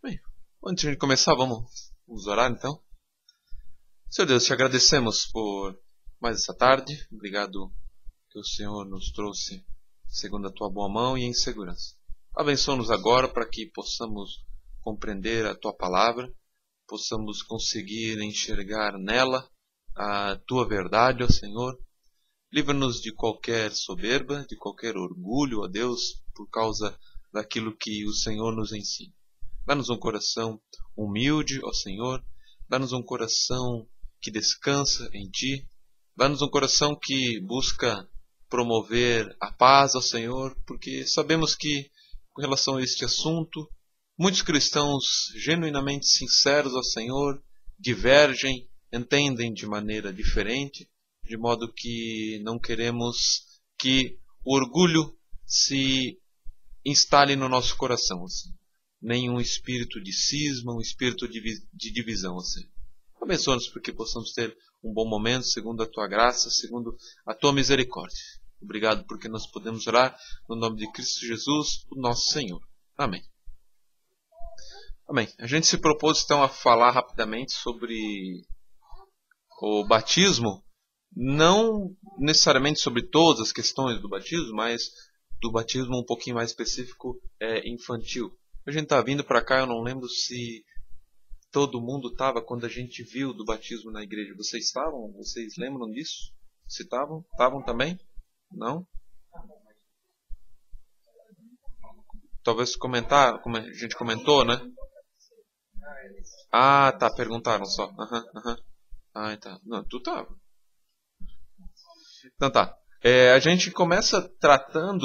Bem, antes de a gente começar, vamos orar então. Senhor Deus, te agradecemos por mais essa tarde. Obrigado que o Senhor nos trouxe segundo a tua boa mão e em segurança. Abençoa-nos agora para que possamos compreender a tua palavra, possamos conseguir enxergar nela a tua verdade, ó Senhor. Livra-nos de qualquer soberba, de qualquer orgulho, ó Deus, por causa daquilo que o Senhor nos ensina. Dá-nos um coração humilde, ó Senhor. Dá-nos um coração que descansa em Ti. Dá-nos um coração que busca promover a paz, ó Senhor, porque sabemos que, com relação a este assunto, muitos cristãos genuinamente sinceros ao Senhor divergem, entendem de maneira diferente, de modo que não queremos que o orgulho se instale no nosso coração, assim. Nem um espírito de cisma, um espírito de divisão, assim. Abençoa-nos para que possamos ter um bom momento, segundo a Tua graça, segundo a Tua misericórdia. Obrigado porque nós podemos orar no nome de Cristo Jesus, o nosso Senhor. Amém. Amém. A gente se propôs então a falar rapidamente sobre o batismo, não necessariamente sobre todas as questões do batismo, mas do batismo um pouquinho mais específico, infantil. A gente está vindo para cá, eu não lembro se todo mundo estava quando a gente viu do batismo na igreja. Vocês estavam? Vocês lembram disso? Se estavam? Estavam também? Não? Talvez comentar, como a gente comentou, né? Ah, tá, perguntaram só. Aham. Ah, tá. Não, tu estava. Então tá. A gente começa tratando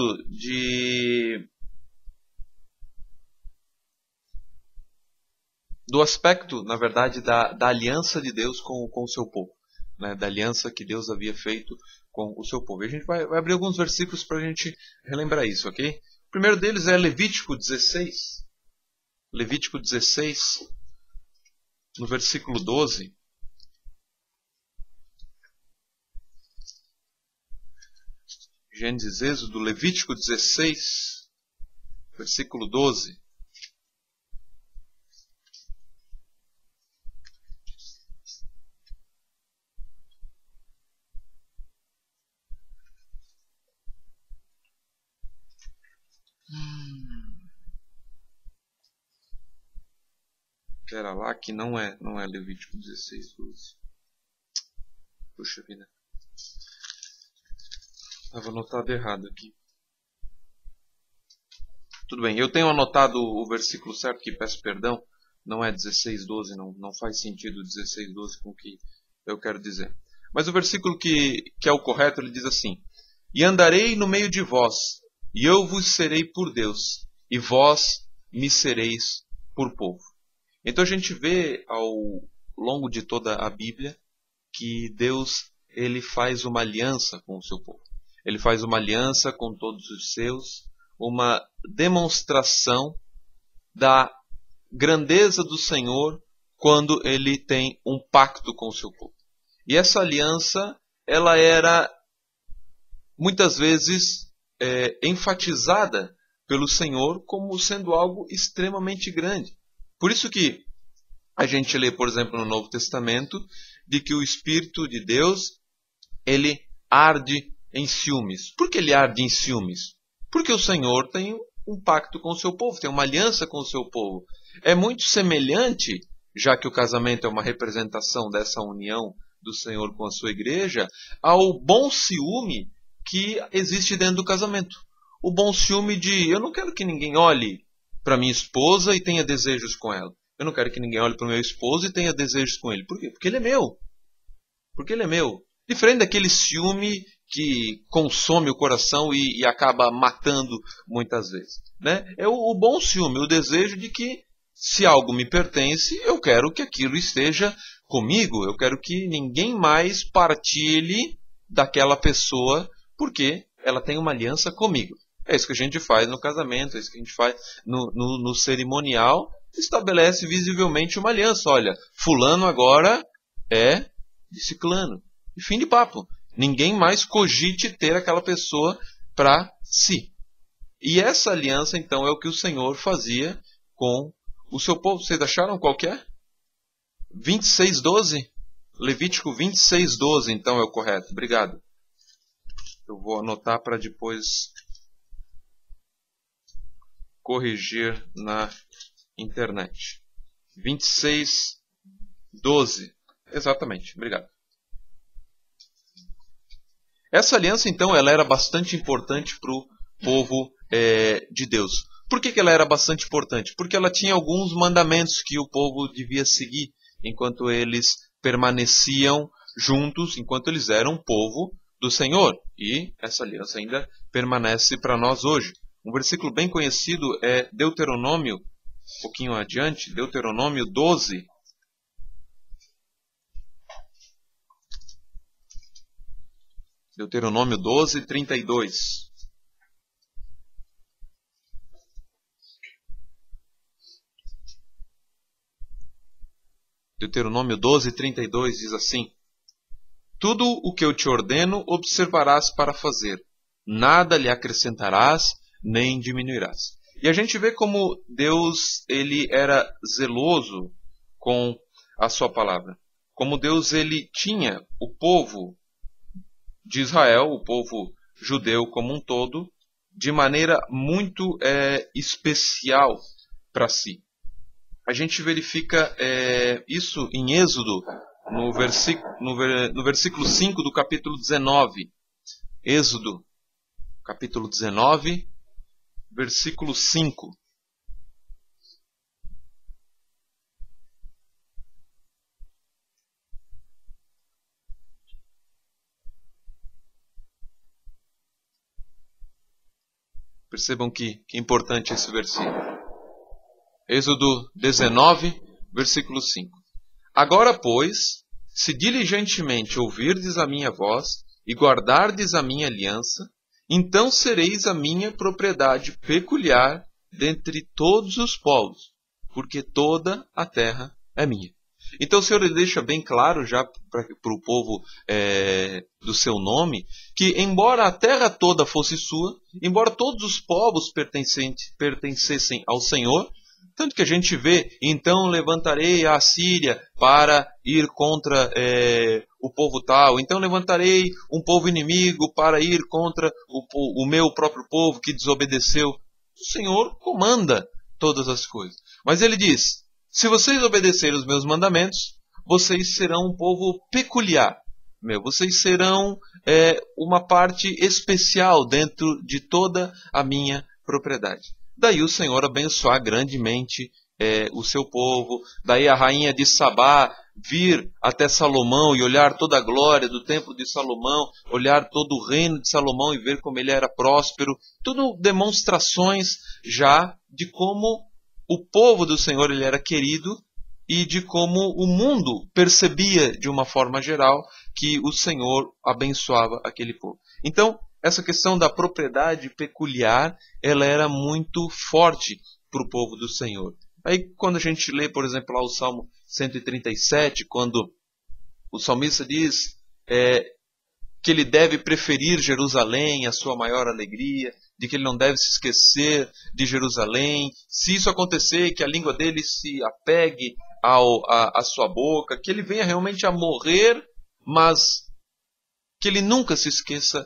do aspecto, na verdade, da aliança de Deus com o seu povo, né? Da aliança que Deus havia feito com o seu povo. E a gente vai abrir alguns versículos para a gente relembrar isso, ok? O primeiro deles é Levítico 16. Levítico 16, no versículo 12. Gênesis, Êxodo, Levítico 16, versículo 12. Espera lá que não é Levítico 16, 12. Puxa vida. Estava anotado errado aqui. Tudo bem, eu tenho anotado o versículo certo, que peço perdão. Não é 16, 12, não faz sentido 16, 12 com o que eu quero dizer. Mas o versículo que é o correto, ele diz assim: E andarei no meio de vós, e eu vos serei por Deus, e vós me sereis por povo. Então a gente vê ao longo de toda a Bíblia que Deus, ele faz uma aliança com o seu povo. Ele faz uma aliança com todos os seus, uma demonstração da grandeza do Senhor quando ele tem um pacto com o seu povo. E essa aliança, ela era muitas vezes enfatizada pelo Senhor como sendo algo extremamente grande. Por isso que a gente lê, por exemplo, no Novo Testamento, de que o Espírito de Deus, ele arde em ciúmes. Por que ele arde em ciúmes? Porque o Senhor tem um pacto com o seu povo, tem uma aliança com o seu povo. É muito semelhante, já que o casamento é uma representação dessa união do Senhor com a sua igreja, ao bom ciúme que existe dentro do casamento. O bom ciúme de, eu não quero que ninguém olhe para minha esposa e tenha desejos com ela. Eu não quero que ninguém olhe para o meu esposo e tenha desejos com ele. Por quê? Porque ele é meu. Porque ele é meu. Diferente daquele ciúme que consome o coração e acaba matando muitas vezes, né? É o bom ciúme, o desejo de que se algo me pertence, eu quero que aquilo esteja comigo. Eu quero que ninguém mais partilhe daquela pessoa porque ela tem uma aliança comigo. É isso que a gente faz no casamento, é isso que a gente faz no cerimonial. Estabelece visivelmente uma aliança. Olha, fulano agora é de ciclano. E fim de papo. Ninguém mais cogite ter aquela pessoa para si. E essa aliança, então, é o que o Senhor fazia com O seu povo, vocês acharam qual que é? 26:12? Levítico 26:12, então é o correto. Obrigado. Eu vou anotar para depois corrigir na internet. 26:12. Exatamente, obrigado. Essa aliança, então, ela era bastante importante para o povo de Deus. Por que ela era bastante importante? Porque ela tinha alguns mandamentos que o povo devia seguir enquanto eles permaneciam juntos, enquanto eles eram povo do Senhor. E essa aliança ainda permanece para nós hoje. Um versículo bem conhecido é Deuteronômio, um pouquinho adiante, Deuteronômio 12. Deuteronômio 12, 32. Deuteronômio 12, 32 diz assim: Tudo o que eu te ordeno observarás para fazer, nada lhe acrescentarás, nem diminuirás. E a gente vê como Deus ele era zeloso com a sua palavra. Como Deus ele tinha o povo de Israel, o povo judeu como um todo, de maneira muito especial para si. A gente verifica isso em Êxodo, no versículo 5 do capítulo 19. Êxodo, capítulo 19, versículo 5. Percebam que importante esse versículo. Êxodo 19, versículo 5. Agora, pois, se diligentemente ouvirdes a minha voz e guardardes a minha aliança, então sereis a minha propriedade peculiar dentre todos os povos, porque toda a terra é minha. Então o Senhor ele deixa bem claro já para o povo do seu nome, que embora a terra toda fosse sua, embora todos os povos pertencessem ao Senhor, tanto que a gente vê, então levantarei a Assíria para ir contra o povo tal, então levantarei um povo inimigo para ir contra o meu próprio povo que desobedeceu. O Senhor comanda todas as coisas. Mas ele diz, se vocês obedecerem os meus mandamentos, vocês serão um povo peculiar. Vocês serão uma parte especial dentro de toda a minha propriedade. Daí o Senhor abençoar grandemente o seu povo. Daí a rainha de Sabá vir até Salomão e olhar toda a glória do templo de Salomão, olhar todo o reino de Salomão e ver como ele era próspero. Tudo demonstrações já de como o povo do Senhor ele era querido e de como o mundo percebia de uma forma geral que o Senhor abençoava aquele povo. Então, essa questão da propriedade peculiar, ela era muito forte para o povo do Senhor. Aí quando a gente lê, por exemplo, lá o Salmo 137, quando o salmista diz que ele deve preferir Jerusalém, a sua maior alegria, de que ele não deve se esquecer de Jerusalém. Se isso acontecer, que a língua dele se apegue à sua boca, que ele venha realmente a morrer, mas que ele nunca se esqueça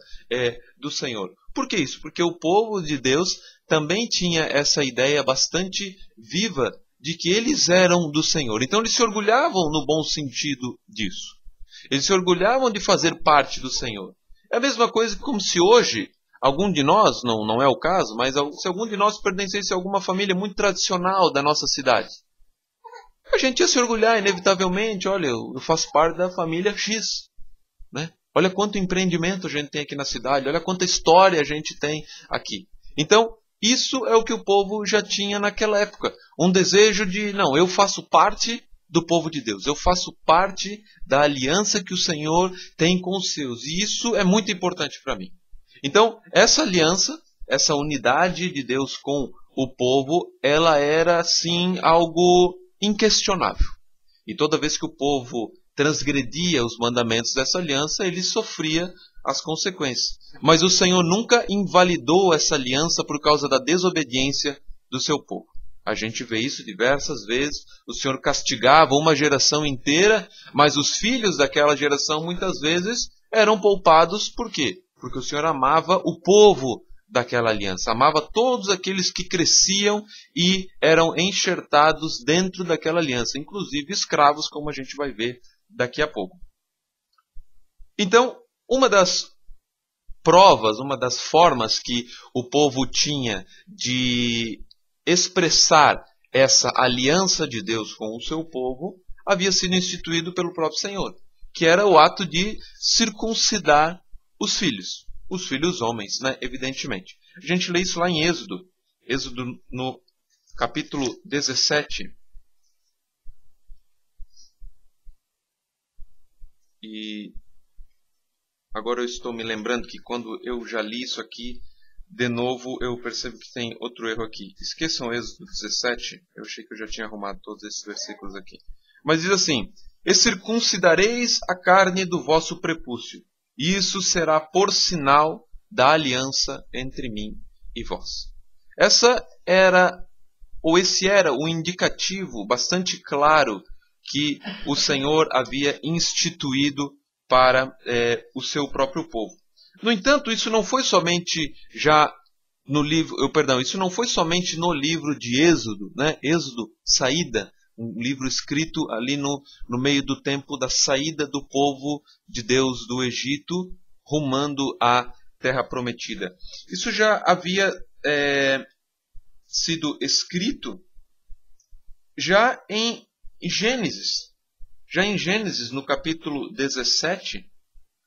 do Senhor. Por que isso? Porque o povo de Deus também tinha essa ideia bastante viva de que eles eram do Senhor. Então eles se orgulhavam no bom sentido disso. Eles se orgulhavam de fazer parte do Senhor. É a mesma coisa como se hoje algum de nós, não é o caso, mas se algum de nós pertencesse a alguma família muito tradicional da nossa cidade, a gente ia se orgulhar inevitavelmente. Olha, eu faço parte da família X, né? Olha quanto empreendimento a gente tem aqui na cidade, olha quanta história a gente tem aqui. Então, isso é o que o povo já tinha naquela época. Um desejo de, não, eu faço parte do povo de Deus. Eu faço parte da aliança que o Senhor tem com os seus. E isso é muito importante para mim. Então, essa aliança, essa unidade de Deus com o povo, ela era, sim, algo inquestionável. E toda vez que o povo transgredia os mandamentos dessa aliança, ele sofria as consequências. Mas o Senhor nunca invalidou essa aliança por causa da desobediência do seu povo. A gente vê isso diversas vezes. O Senhor castigava uma geração inteira, mas os filhos daquela geração muitas vezes eram poupados. Por quê? Porque o Senhor amava o povo daquela aliança, amava todos aqueles que cresciam e eram enxertados dentro daquela aliança, inclusive escravos, como a gente vai ver daqui a pouco. Então, uma das provas, uma das formas que o povo tinha de expressar essa aliança de Deus com o seu povo havia sido instituído pelo próprio Senhor, que era o ato de circuncidar os filhos homens, né? Evidentemente. A gente lê isso lá em Êxodo no capítulo 17. E agora eu estou me lembrando que quando eu já li isso aqui, de novo eu percebo que tem outro erro aqui. Esqueçam Êxodo 17, eu achei que eu já tinha arrumado todos esses versículos aqui. Mas diz assim: e circuncidareis a carne do vosso prepúcio, e isso será por sinal da aliança entre mim e vós. Esse era o indicativo bastante claro que o Senhor havia instituído para o seu próprio povo. No entanto, isso não foi somente isso não foi somente no livro de Êxodo, né? Êxodo, saída, um livro escrito ali no meio do tempo da saída do povo de Deus do Egito, rumando à Terra Prometida. Isso já havia sido escrito já em Gênesis. Já em Gênesis, no capítulo 17,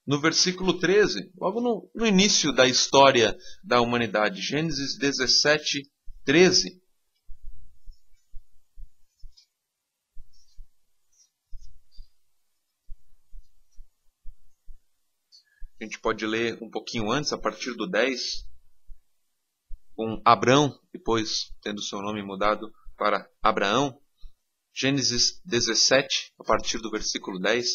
no versículo 13, logo no início da história da humanidade. Gênesis 17, 13. A gente pode ler um pouquinho antes, a partir do 10, com Abrão, depois tendo seu nome mudado para Abraão. Gênesis 17, a partir do versículo 10,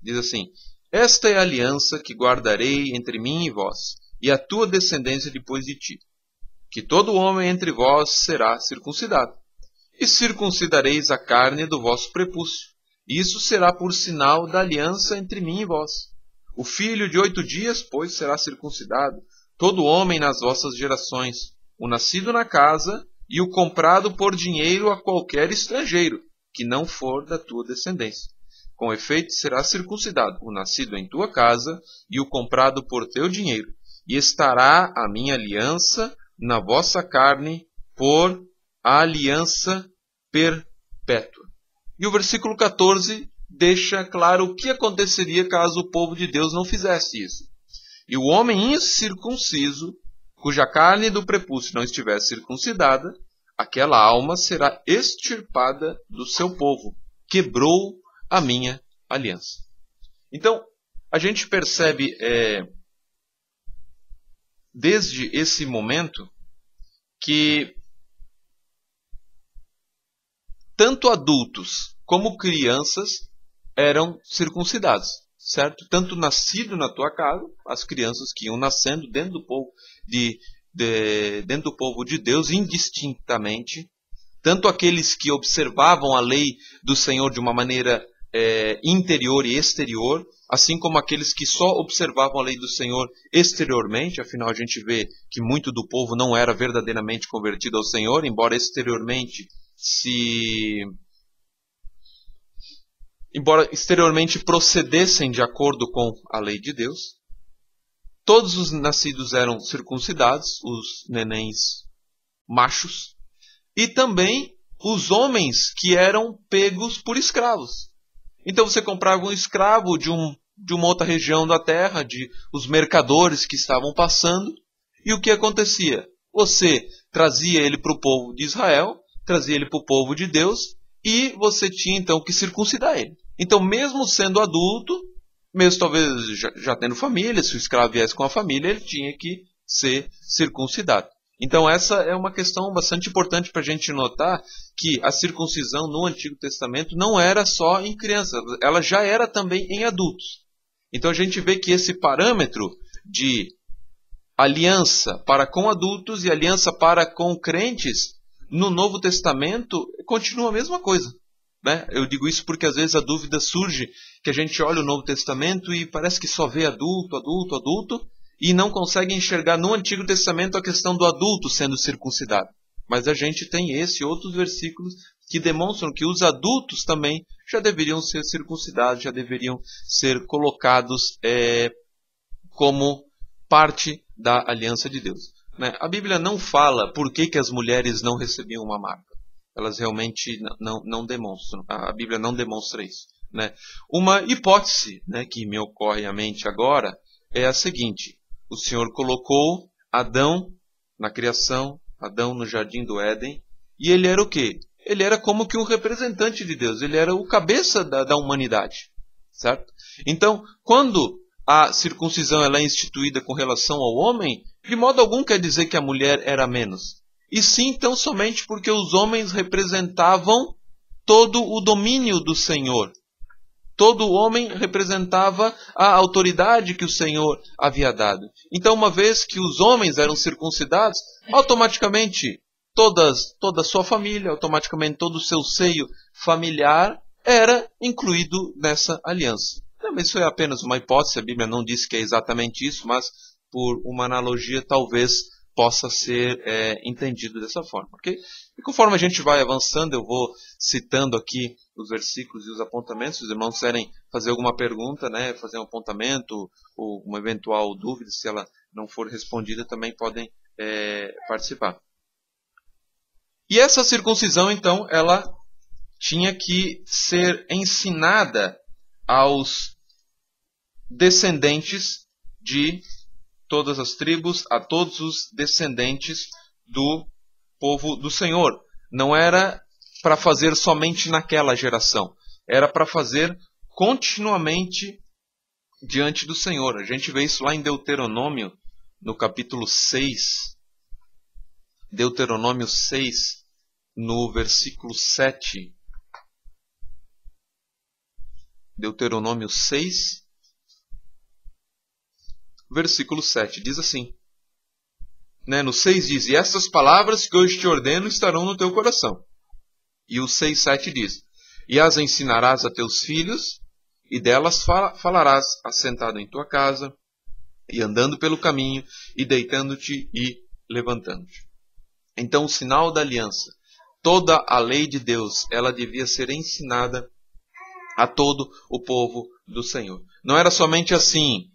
diz assim: esta é a aliança que guardarei entre mim e vós, e a tua descendência depois de ti, que todo homem entre vós será circuncidado. E circuncidareis a carne do vosso prepúcio, e isso será por sinal da aliança entre mim e vós. O filho de 8 dias, pois, será circuncidado, todo homem nas vossas gerações, o nascido na casa e o comprado por dinheiro a qualquer estrangeiro, que não for da tua descendência. Com efeito, será circuncidado o nascido em tua casa e o comprado por teu dinheiro, e estará a minha aliança na vossa carne por aliança perpétua. E o versículo 14 deixa claro o que aconteceria caso o povo de Deus não fizesse isso. E o homem incircunciso, cuja carne do prepúcio não estiver circuncidada, aquela alma será extirpada do seu povo. Quebrou a minha aliança. Então, a gente percebe desde esse momento que tanto adultos como crianças eram circuncidados, certo? Tanto nascido na tua casa, as crianças que iam nascendo dentro do povo dentro do povo de Deus, indistintamente, tanto aqueles que observavam a lei do Senhor de uma maneira interior e exterior, assim como aqueles que só observavam a lei do Senhor exteriormente. Afinal, a gente vê que muito do povo não era verdadeiramente convertido ao Senhor, embora exteriormente procedessem de acordo com a lei de Deus. Todos os nascidos eram circuncidados, os nenéns machos, e também os homens que eram pegos por escravos. Então você comprava um escravo de uma outra região da terra, de os mercadores que estavam passando, e o que acontecia? Você trazia ele para o povo de Israel, trazia ele para o povo de Deus, e você tinha então que circuncidar ele. Então, mesmo sendo adulto, mesmo talvez já tendo família, se o escravo viesse com a família, ele tinha que ser circuncidado. Então essa é uma questão bastante importante para a gente notar, que a circuncisão no Antigo Testamento não era só em crianças, ela já era também em adultos. Então a gente vê que esse parâmetro de aliança para com adultos e aliança para com crentes no Novo Testamento continua a mesma coisa. Né? Eu digo isso porque às vezes a dúvida surge que a gente olha o Novo Testamento e parece que só vê adulto, adulto, adulto, e não consegue enxergar no Antigo Testamento a questão do adulto sendo circuncidado. Mas a gente tem esse e outros versículos que demonstram que os adultos também já deveriam ser circuncidados, já deveriam ser colocados como parte da aliança de Deus. Né? A Bíblia não fala por que as mulheres não recebiam uma marca. Elas realmente não demonstram. A Bíblia não demonstra isso. Né? Uma hipótese, né, que me ocorre à mente agora é a seguinte. O Senhor colocou Adão na criação, Adão no jardim do Éden, e ele era o quê? Ele era como que um representante de Deus, ele era o cabeça da humanidade. Certo? Então, quando a circuncisão ela é instituída com relação ao homem, de modo algum quer dizer que a mulher era menos. E sim, tão somente porque os homens representavam todo o domínio do Senhor. Todo homem representava a autoridade que o Senhor havia dado. Então, uma vez que os homens eram circuncidados, automaticamente toda a sua família, automaticamente todo o seu seio familiar era incluído nessa aliança. Então, isso é apenas uma hipótese, a Bíblia não diz que é exatamente isso, mas por uma analogia talvez possa ser entendido dessa forma. Okay? E conforme a gente vai avançando, eu vou citando aqui os versículos e os apontamentos. Se os irmãos quiserem fazer alguma pergunta, né, fazer um apontamento ou uma eventual dúvida, se ela não for respondida, também podem participar. E essa circuncisão, então, ela tinha que ser ensinada aos descendentes de todas as tribos, a todos os descendentes do povo do Senhor. Não era para fazer somente naquela geração. Era para fazer continuamente diante do Senhor. A gente vê isso lá em Deuteronômio, no capítulo 6. Deuteronômio 6, no versículo 7. Deuteronômio 6, versículo 7. Diz assim. Né, no 6 diz, e essas palavras que hoje te ordeno estarão no teu coração. E o 6:7 diz, e as ensinarás a teus filhos, e delas falarás assentado em tua casa, e andando pelo caminho, e deitando-te e levantando-te. Então o sinal da aliança, toda a lei de Deus, ela devia ser ensinada a todo o povo do Senhor. Não era somente assim,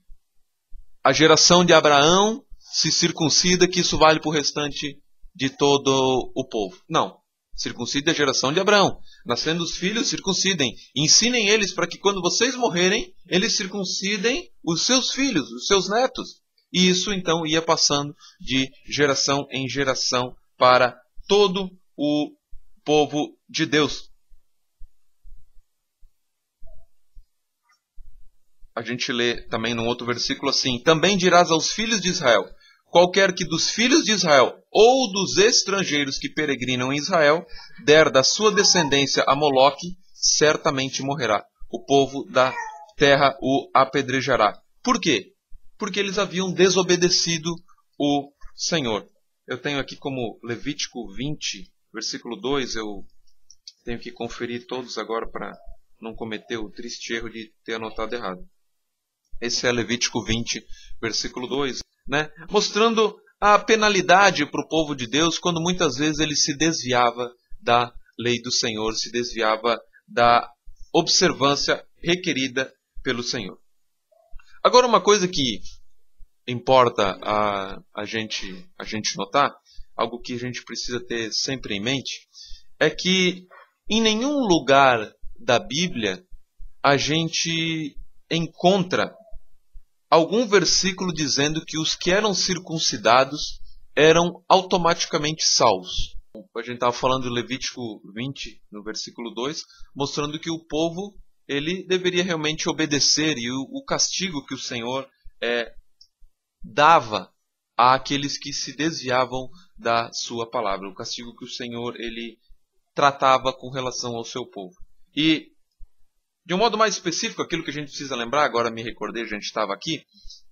a geração de Abraão se circuncida, que isso vale para o restante de todo o povo. Não. Circuncide a geração de Abraão. Nascendo os filhos, circuncidem. Ensinem eles para que quando vocês morrerem, eles circuncidem os seus filhos, os seus netos. E isso então ia passando de geração em geração para todo o povo de Deus. A gente lê também num outro versículo assim, também dirás aos filhos de Israel, qualquer que dos filhos de Israel ou dos estrangeiros que peregrinam em Israel der da sua descendência a Moloque, certamente morrerá. O povo da terra o apedrejará. Por quê? Porque eles haviam desobedecido o Senhor. Eu tenho aqui como Levítico 20, versículo 2, eu tenho que conferir todos agora para não cometer o triste erro de ter anotado errado. Esse é Levítico 20, versículo 2. Né? Mostrando a penalidade para o povo de Deus quando muitas vezes ele se desviava da lei do Senhor, se desviava da observância requerida pelo Senhor. Agora, uma coisa que importa a gente notar, algo que a gente precisa ter sempre em mente, é que em nenhum lugar da Bíblia a gente encontra algum versículo dizendo que os que eram circuncidados eram automaticamente salvos. A gente estava falando do Levítico 20, no versículo 2, mostrando que o povo ele deveria realmente obedecer e o castigo que o Senhor dava àqueles que se desviavam da sua palavra, o castigo que o Senhor ele tratava com relação ao seu povo. E de um modo mais específico, aquilo que a gente precisa lembrar, agora me recordei, a gente estava aqui,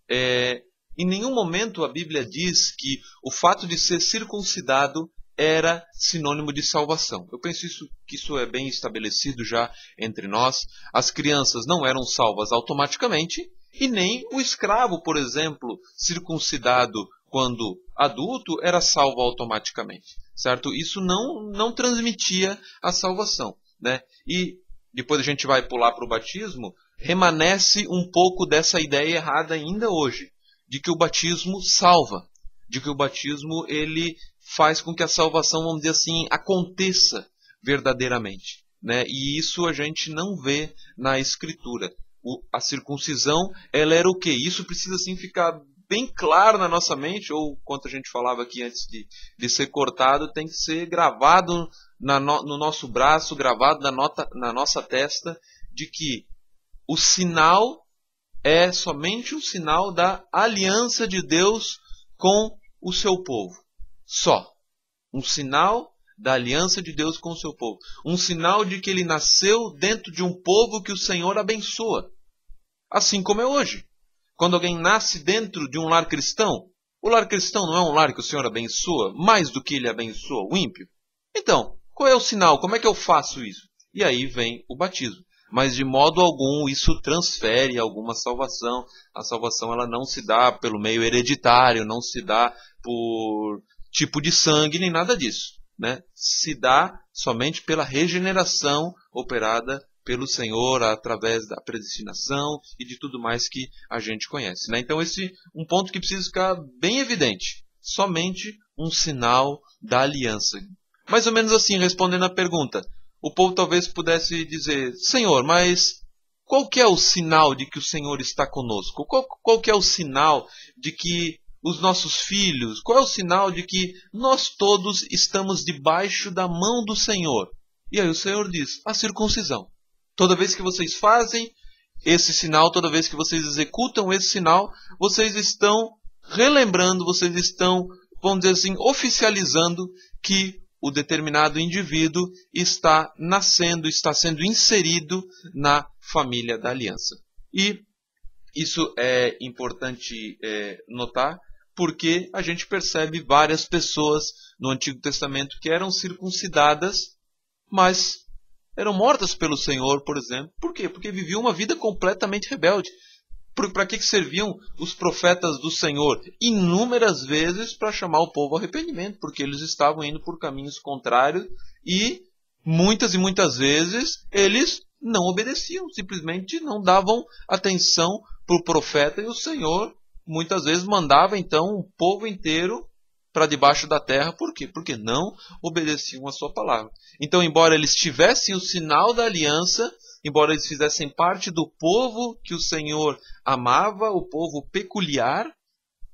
em nenhum momento a Bíblia diz que o fato de ser circuncidado era sinônimo de salvação. Eu penso que isso é bem estabelecido já entre nós. As crianças não eram salvas automaticamente, e nem o escravo, por exemplo, circuncidado quando adulto, era salvo automaticamente. Certo? Isso não transmitia a salvação, né? E depois a gente vai pular para o batismo, remanesce um pouco dessa ideia errada ainda hoje, de que o batismo salva, de que o batismo ele faz com que a salvação, vamos dizer assim, aconteça verdadeiramente, né? E isso a gente não vê na Escritura. A circuncisão, ela era o quê? Isso precisa assim ficar bem claro na nossa mente, ou quanto a gente falava aqui antes de ser cortado, tem que ser gravado no nosso braço, gravado na nossa testa, de que o sinal é somente um sinal da aliança de Deus com o seu povo. Só. Um sinal da aliança de Deus com o seu povo. Um sinal de que ele nasceu dentro de um povo que o Senhor abençoa. Assim como é hoje. Quando alguém nasce dentro de um lar cristão, o lar cristão não é um lar que o Senhor abençoa mais do que ele abençoa o ímpio? Então, qual é o sinal? Como é que eu faço isso? E aí vem o batismo. Mas de modo algum isso transfere alguma salvação. A salvação ela não se dá pelo meio hereditário, não se dá por tipo de sangue, nem nada disso, né? Se dá somente pela regeneração operada pelo Senhor através da predestinação e de tudo mais que a gente conhece, né? Então esse é um ponto que precisa ficar bem evidente. Somente um sinal da aliança. Mais ou menos assim, respondendo à pergunta. O povo talvez pudesse dizer, Senhor, mas qual que é o sinal de que o Senhor está conosco? Qual que é o sinal de que os nossos filhos, qual é o sinal de que nós todos estamos debaixo da mão do Senhor? E aí o Senhor diz, a circuncisão. Toda vez que vocês fazem esse sinal, toda vez que vocês executam esse sinal, vocês estão relembrando, vocês estão, vamos dizer assim, oficializando que o determinado indivíduo está nascendo, está sendo inserido na família da aliança. E isso é importante notar, porque a gente percebe várias pessoas no Antigo Testamento que eram circuncidadas, mas eram mortas pelo Senhor, por exemplo. Por quê? Porque viviam uma vida completamente rebelde. Para que serviam os profetas do Senhor? Inúmeras vezes para chamar o povo ao arrependimento, porque eles estavam indo por caminhos contrários e muitas vezes eles não obedeciam, simplesmente não davam atenção para o profeta, e o Senhor muitas vezes mandava então o povo inteiro para debaixo da terra. Por quê? Porque não obedeciam a sua palavra. Então, embora eles tivessem o sinal da aliança, embora eles fizessem parte do povo que o Senhor amava, o povo peculiar,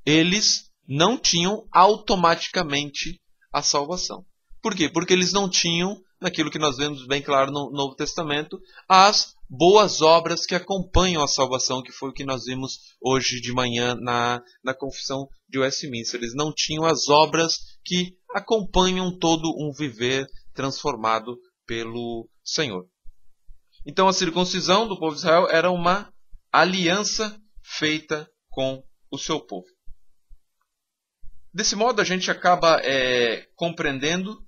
eles não tinham automaticamente a salvação. Por quê? Porque eles não tinham, naquilo que nós vemos bem claro no Novo Testamento, as boas obras que acompanham a salvação, que foi o que nós vimos hoje de manhã na confissão de Westminster. Eles não tinham as obras que acompanham todo um viver transformado pelo Senhor. Então a circuncisão do povo de Israel era uma aliança feita com o seu povo. Desse modo a gente acaba compreendendo,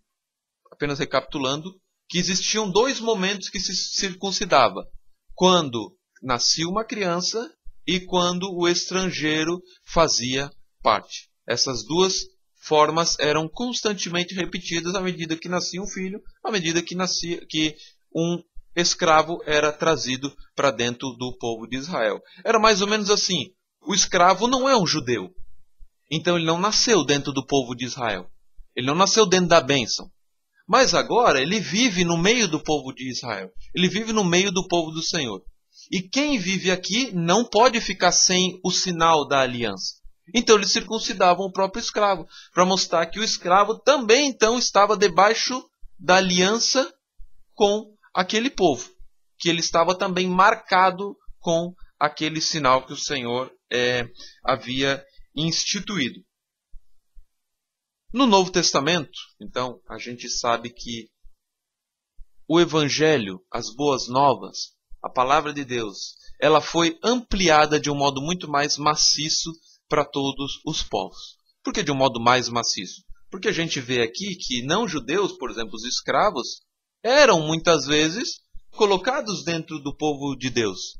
apenas recapitulando, que existiam dois momentos que se circuncidava. Quando nascia uma criança e quando o estrangeiro fazia parte. Essas duas formas eram constantemente repetidas à medida que nascia um filho, à medida que um escravo era trazido para dentro do povo de Israel. Era mais ou menos assim, o escravo não é um judeu, então ele não nasceu dentro do povo de Israel, ele não nasceu dentro da bênção, mas agora ele vive no meio do povo de Israel, ele vive no meio do povo do Senhor. E quem vive aqui não pode ficar sem o sinal da aliança. Então eles circuncidavam o próprio escravo, para mostrar que o escravo também então estava debaixo da aliança com aquele povo, que ele estava também marcado com aquele sinal que o Senhor havia instituído. No Novo Testamento, então, a gente sabe que o Evangelho, as boas novas, a palavra de Deus, ela foi ampliada de um modo muito mais maciço para todos os povos. Por que de um modo mais maciço? Porque a gente vê aqui que não-judeus, por exemplo, os escravos, eram muitas vezes colocados dentro do povo de Deus.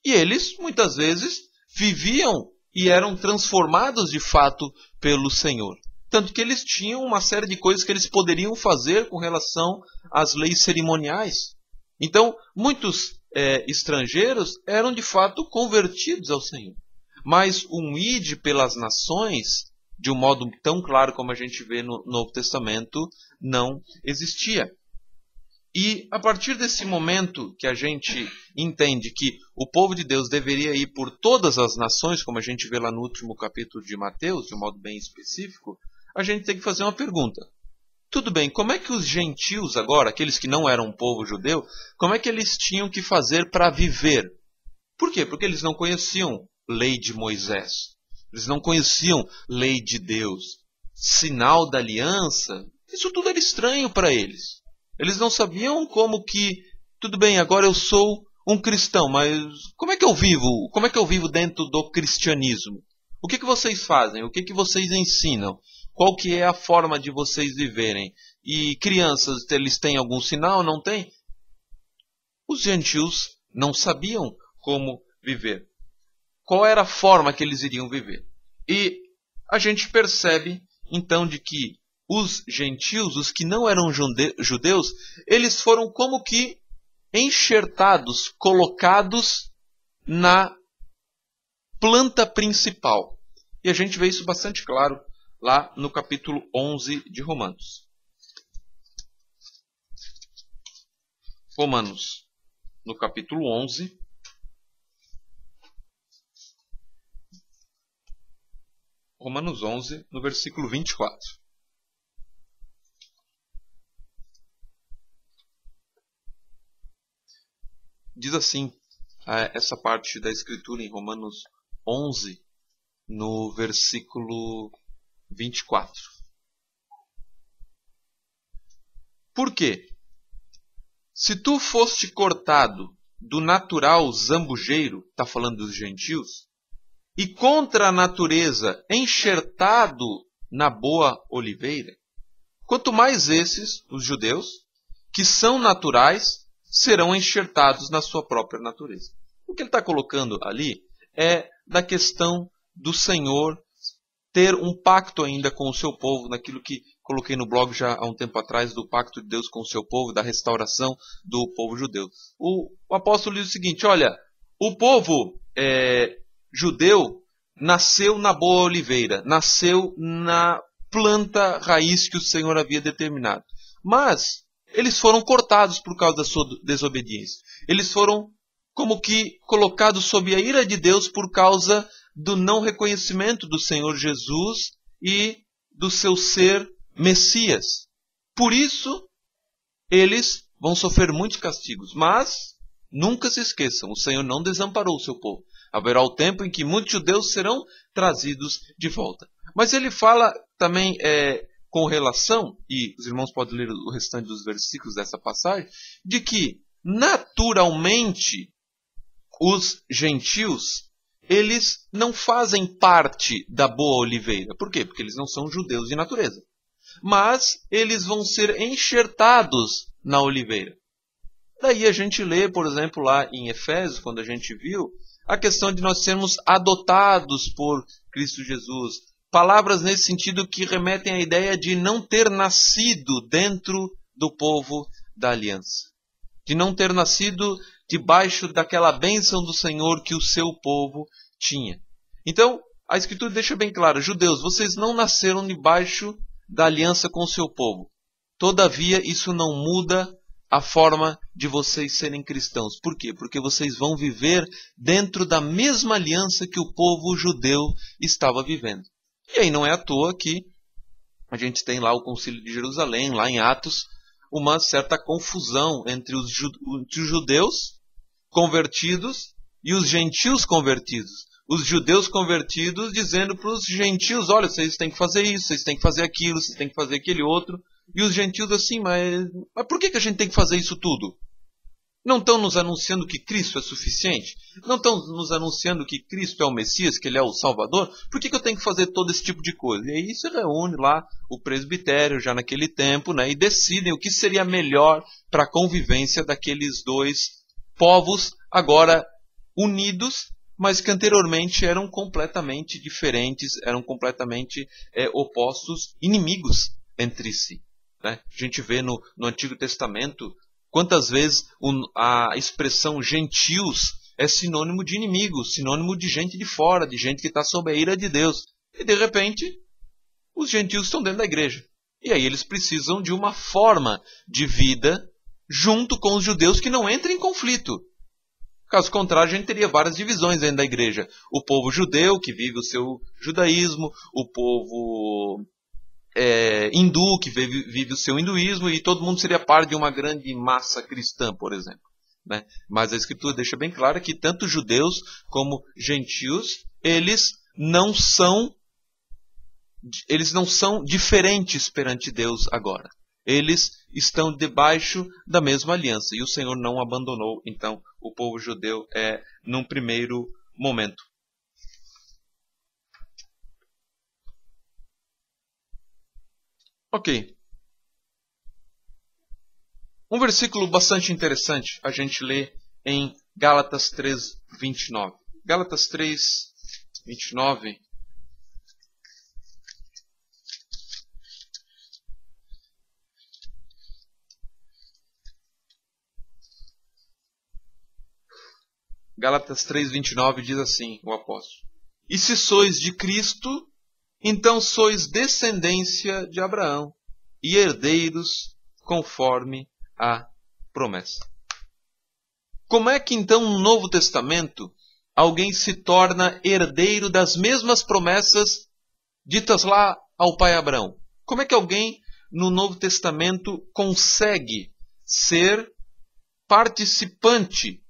E eles, muitas vezes, viviam e eram transformados de fato pelo Senhor. Tanto que eles tinham uma série de coisas que eles poderiam fazer com relação às leis cerimoniais. Então, muitos estrangeiros eram de fato convertidos ao Senhor. Mas um ide pelas nações, de um modo tão claro como a gente vê no Novo Testamento, não existia. E a partir desse momento que a gente entende que o povo de Deus deveria ir por todas as nações, como a gente vê lá no último capítulo de Mateus, de um modo bem específico, a gente tem que fazer uma pergunta. Tudo bem, como é que os gentios agora, aqueles que não eram povo judeu, como é que eles tinham que fazer para viver? Por quê? Porque eles não conheciam lei de Moisés. Eles não conheciam lei de Deus. Sinal da aliança, isso tudo era estranho para eles. Eles não sabiam como que, tudo bem, agora eu sou um cristão, mas como é que eu vivo? Como é que eu vivo dentro do cristianismo? O que vocês fazem? O que vocês ensinam? Qual que é a forma de vocês viverem? E crianças, eles têm algum sinal? Não têm? Os gentios não sabiam como viver. Qual era a forma que eles iriam viver? E a gente percebe, então, de que os gentios, os que não eram judeus, eles foram como que enxertados, colocados na planta principal. E a gente vê isso bastante claro lá no capítulo 11 de Romanos. Romanos, no capítulo 11. Romanos 11, no versículo 24. Diz assim, essa parte da escritura em Romanos 11, no versículo 24. Por quê? Se tu foste cortado do natural zambujeiro, está falando dos gentios, e contra a natureza enxertado na boa oliveira, quanto mais esses, os judeus, que são naturais, serão enxertados na sua própria natureza. O que ele está colocando ali é da questão do Senhor ter um pacto ainda com o seu povo, naquilo que coloquei no blog já há um tempo atrás, do pacto de Deus com o seu povo, da restauração do povo judeu. O apóstolo diz o seguinte, olha, o povo judeu nasceu na boa oliveira, nasceu na planta raiz que o Senhor havia determinado. Mas eles foram cortados por causa da sua desobediência. Eles foram como que colocados sob a ira de Deus por causa do não reconhecimento do Senhor Jesus e do seu ser Messias. Por isso, eles vão sofrer muitos castigos. Mas, nunca se esqueçam, o Senhor não desamparou o seu povo. Haverá o tempo em que muitos judeus serão trazidos de volta. Mas ele fala também com relação, e os irmãos podem ler o restante dos versículos dessa passagem, de que, naturalmente, os gentios, eles não fazem parte da boa oliveira. Por quê? Porque eles não são judeus de natureza. Mas eles vão ser enxertados na oliveira. Daí a gente lê, por exemplo, lá em Efésios, quando a gente viu, a questão de nós sermos adotados por Cristo Jesus. Palavras nesse sentido que remetem à ideia de não ter nascido dentro do povo da aliança. De não ter nascido debaixo daquela bênção do Senhor que o seu povo tinha. Então, a Escritura deixa bem claro, judeus, vocês não nasceram debaixo da aliança com o seu povo. Todavia, isso não muda a forma de vocês serem cristãos. Por quê? Porque vocês vão viver dentro da mesma aliança que o povo judeu estava vivendo. E aí não é à toa que a gente tem lá o Concílio de Jerusalém, lá em Atos, uma certa confusão entre os judeus convertidos e os gentios convertidos. Os judeus convertidos dizendo para os gentios, olha, vocês têm que fazer isso, vocês têm que fazer aquilo, vocês têm que fazer aquele outro. E os gentios assim, mas por que a gente tem que fazer isso tudo? Não estão nos anunciando que Cristo é suficiente? Não estão nos anunciando que Cristo é o Messias, que Ele é o Salvador? Por que eu tenho que fazer todo esse tipo de coisa? E aí se reúne lá o presbitério, já naquele tempo, né, e decidem o que seria melhor para a convivência daqueles dois povos, agora unidos, mas que anteriormente eram completamente diferentes, eram completamente opostos, inimigos entre si. Né? A gente vê no Antigo Testamento quantas vezes a expressão gentios é sinônimo de inimigos, sinônimo de gente de fora, de gente que está sob a ira de Deus. E de repente, os gentios estão dentro da igreja. E aí eles precisam de uma forma de vida junto com os judeus que não entre em conflito. Caso contrário, a gente teria várias divisões dentro da igreja. O povo judeu, que vive o seu judaísmo, o povo hindu, que vive o seu hinduísmo, e todo mundo seria parte de uma grande massa cristã, por exemplo. Né? Mas a Escritura deixa bem claro que tanto judeus como gentios, eles não são diferentes perante Deus agora. Eles estão debaixo da mesma aliança. E o Senhor não abandonou, então, o povo judeu num primeiro momento. Ok. Um versículo bastante interessante a gente lê em Gálatas 3:29. Gálatas 3:29. Gálatas 3:29 diz assim, o apóstolo: E se sois de Cristo, então sois descendência de Abraão e herdeiros conforme a promessa. Como é que então no Novo Testamento alguém se torna herdeiro das mesmas promessas ditas lá ao pai Abraão? Como é que alguém no Novo Testamento consegue ser participante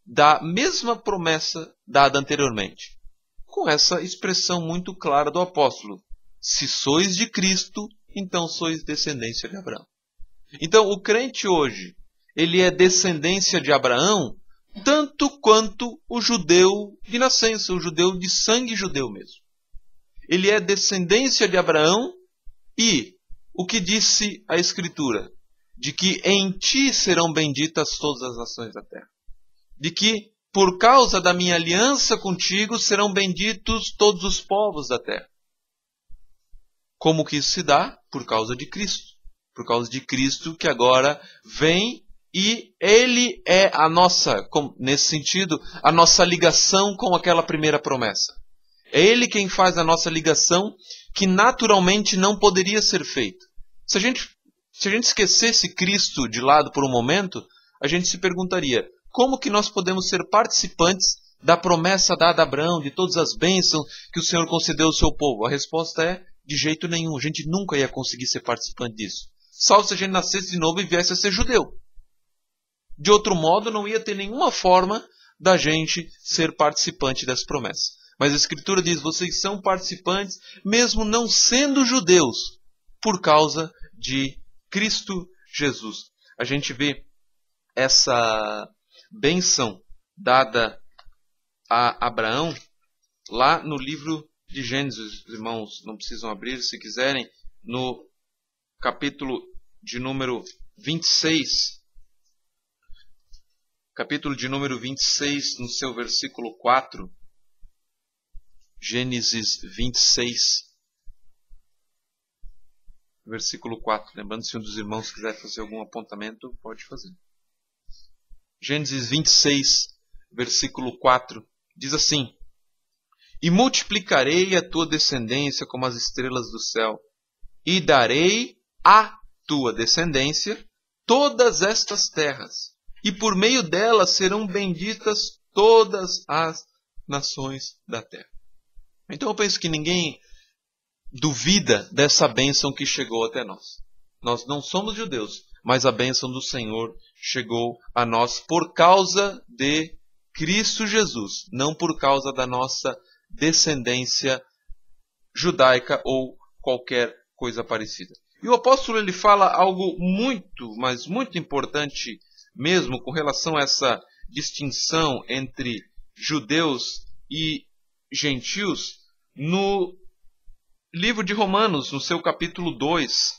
da mesma promessa dada anteriormente? Com essa expressão muito clara do apóstolo: se sois de Cristo, então sois descendência de Abraão. Então o crente hoje, ele é descendência de Abraão tanto quanto o judeu de nascença, o judeu de sangue judeu mesmo. Ele é descendência de Abraão e o que disse a Escritura? De que em ti serão benditas todas as nações da terra. De que por causa da minha aliança contigo serão benditos todos os povos da terra. Como que isso se dá? Por causa de Cristo. Por causa de Cristo que agora vem e Ele é a nossa, nesse sentido, a nossa ligação com aquela primeira promessa. É Ele quem faz a nossa ligação que naturalmente não poderia ser feita. Se a gente esquecesse Cristo de lado por um momento, a gente se perguntaria: como que nós podemos ser participantes da promessa dada a Abraão, de todas as bênçãos que o Senhor concedeu ao seu povo? A resposta é: de jeito nenhum. A gente nunca ia conseguir ser participante disso. Salvo se a gente nascesse de novo e viesse a ser judeu. De outro modo, não ia ter nenhuma forma da gente ser participante dessa promessa. Mas a Escritura diz: vocês são participantes, mesmo não sendo judeus, por causa de Cristo Jesus. A gente vê essa bênção dada a Abraão lá no livro de Gênesis. Os irmãos não precisam abrir, se quiserem, no capítulo de número 26. Capítulo de número 26, no seu versículo 4. Gênesis 26, versículo 4. Lembrando, se um dos irmãos quiser fazer algum apontamento, pode fazer. Gênesis 26, versículo 4, diz assim: E multiplicarei a tua descendência como as estrelas do céu, e darei à tua descendência todas estas terras, e por meio delas serão benditas todas as nações da terra. Então eu penso que ninguém duvida dessa bênção que chegou até nós. Nós não somos judeus, mas a bênção do Senhor chegou a nós por causa de Cristo Jesus, não por causa da nossa descendência judaica ou qualquer coisa parecida. E o apóstolo ele fala algo muito, mas muito importante mesmo com relação a essa distinção entre judeus e gentios no livro de Romanos, no seu capítulo 2.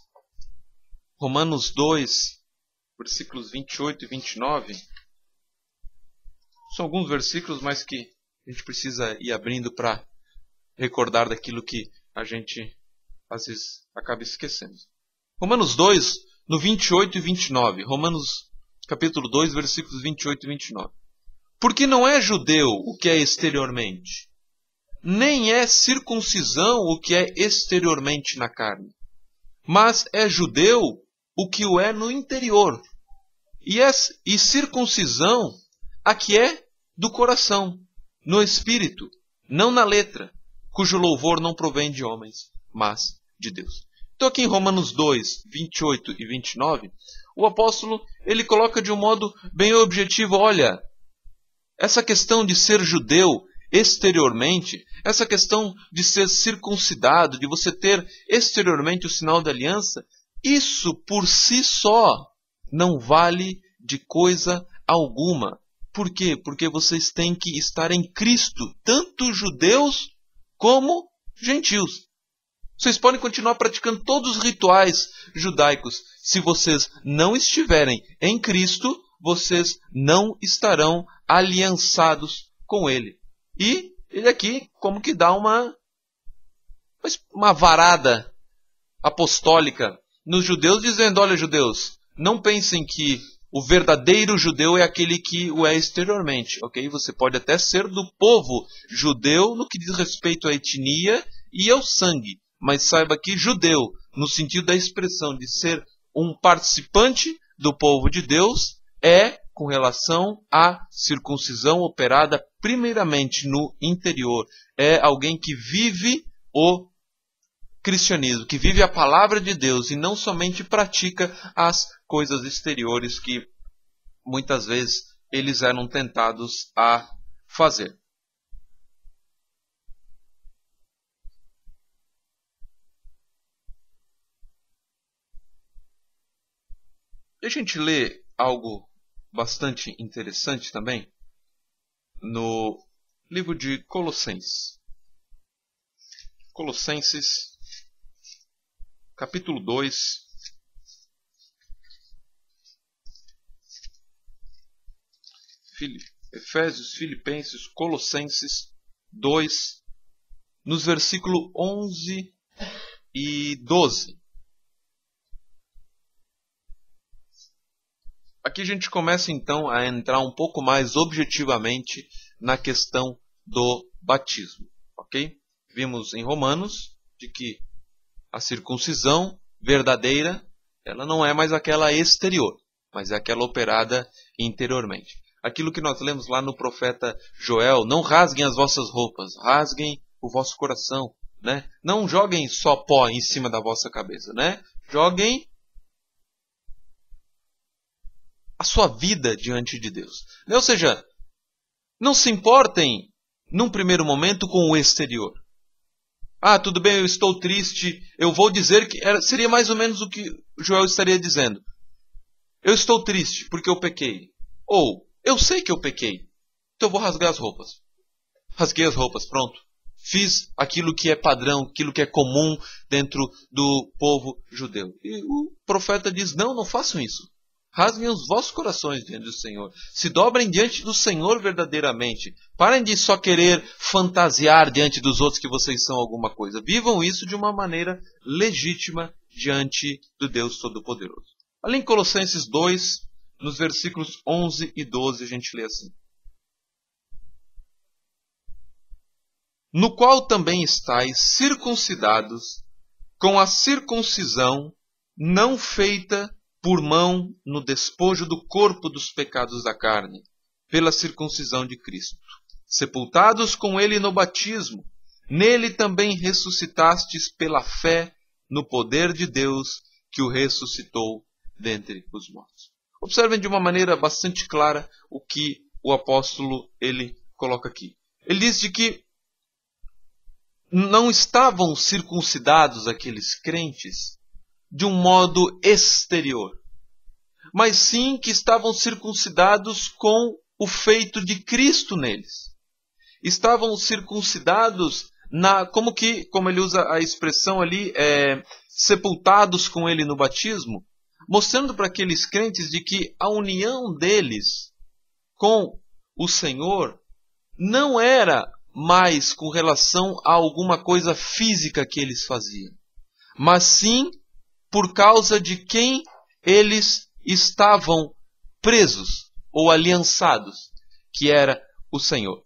Romanos 2, versículos 28 e 29. São alguns versículos, mas que a gente precisa ir abrindo para recordar daquilo que a gente às vezes acaba esquecendo. Romanos 2, no 28 e 29. Romanos capítulo 2, versículos 28 e 29. Porque não é judeu o que é exteriormente, nem é circuncisão o que é exteriormente na carne, mas é judeu o que o é no interior, e circuncisão a que é do coração, no espírito, não na letra, cujo louvor não provém de homens, mas de Deus. Então aqui em Romanos 2, 28 e 29, o apóstolo ele coloca de um modo bem objetivo, olha, essa questão de ser judeu exteriormente, essa questão de ser circuncidado, de você ter exteriormente o sinal da aliança, isso por si só não vale de coisa alguma. Por quê? Porque vocês têm que estar em Cristo, tanto judeus como gentios. Vocês podem continuar praticando todos os rituais judaicos. Se vocês não estiverem em Cristo, vocês não estarão aliançados com Ele. E ele aqui como que dá uma varada apostólica nos judeus, dizendo, olha judeus, não pensem que o verdadeiro judeu é aquele que o é exteriormente, ok? Você pode até ser do povo judeu no que diz respeito à etnia e ao sangue, mas saiba que judeu, no sentido da expressão de ser um participante do povo de Deus, é com relação à circuncisão operada primeiramente no interior. É alguém que vive o cristianismo, que vive a palavra de Deus e não somente pratica as coisas exteriores que muitas vezes eles eram tentados a fazer. E a gente lê algo bastante interessante também no livro de Colossenses. Colossenses, capítulo 2. Efésios, Filipenses, Colossenses 2, nos versículos 11 e 12. Aqui a gente começa então a entrar um pouco mais objetivamente na questão do batismo, ok? Vimos em Romanos de que a circuncisão verdadeira, ela não é mais aquela exterior, mas é aquela operada interiormente. Aquilo que nós lemos lá no profeta Joel, não rasguem as vossas roupas, rasguem o vosso coração, né? Não joguem só pó em cima da vossa cabeça, né? Joguem a sua vida diante de Deus. Ou seja, não se importem num primeiro momento com o exterior. Ah, tudo bem, eu estou triste, eu vou dizer que seria mais ou menos o que Joel estaria dizendo. Eu estou triste porque eu pequei. Ou, eu sei que eu pequei, então eu vou rasgar as roupas. Rasguei as roupas, pronto. Fiz aquilo que é padrão, aquilo que é comum dentro do povo judeu. E o profeta diz, não façam isso. Rasguem os vossos corações diante do Senhor. Se dobrem diante do Senhor verdadeiramente. Parem de só querer fantasiar diante dos outros que vocês são alguma coisa. Vivam isso de uma maneira legítima diante do Deus Todo-Poderoso. Ali em Colossenses 2, nos versículos 11 e 12, a gente lê assim. No qual também estáis circuncidados com a circuncisão não feita por mão no despojo do corpo dos pecados da carne, pela circuncisão de Cristo. Sepultados com ele no batismo, nele também ressuscitastes pela fé no poder de Deus que o ressuscitou dentre os mortos. Observem de uma maneira bastante clara o que o apóstolo ele coloca aqui. Ele diz de que não estavam circuncidados aqueles crentes de um modo exterior, mas sim que estavam circuncidados com o feito de Cristo neles. Estavam circuncidados como ele usa a expressão ali, sepultados com ele no batismo, mostrando para aqueles crentes de que a união deles com o Senhor não era mais com relação a alguma coisa física que eles faziam, mas sim por causa de quem eles estavam presos ou aliançados, que era o Senhor.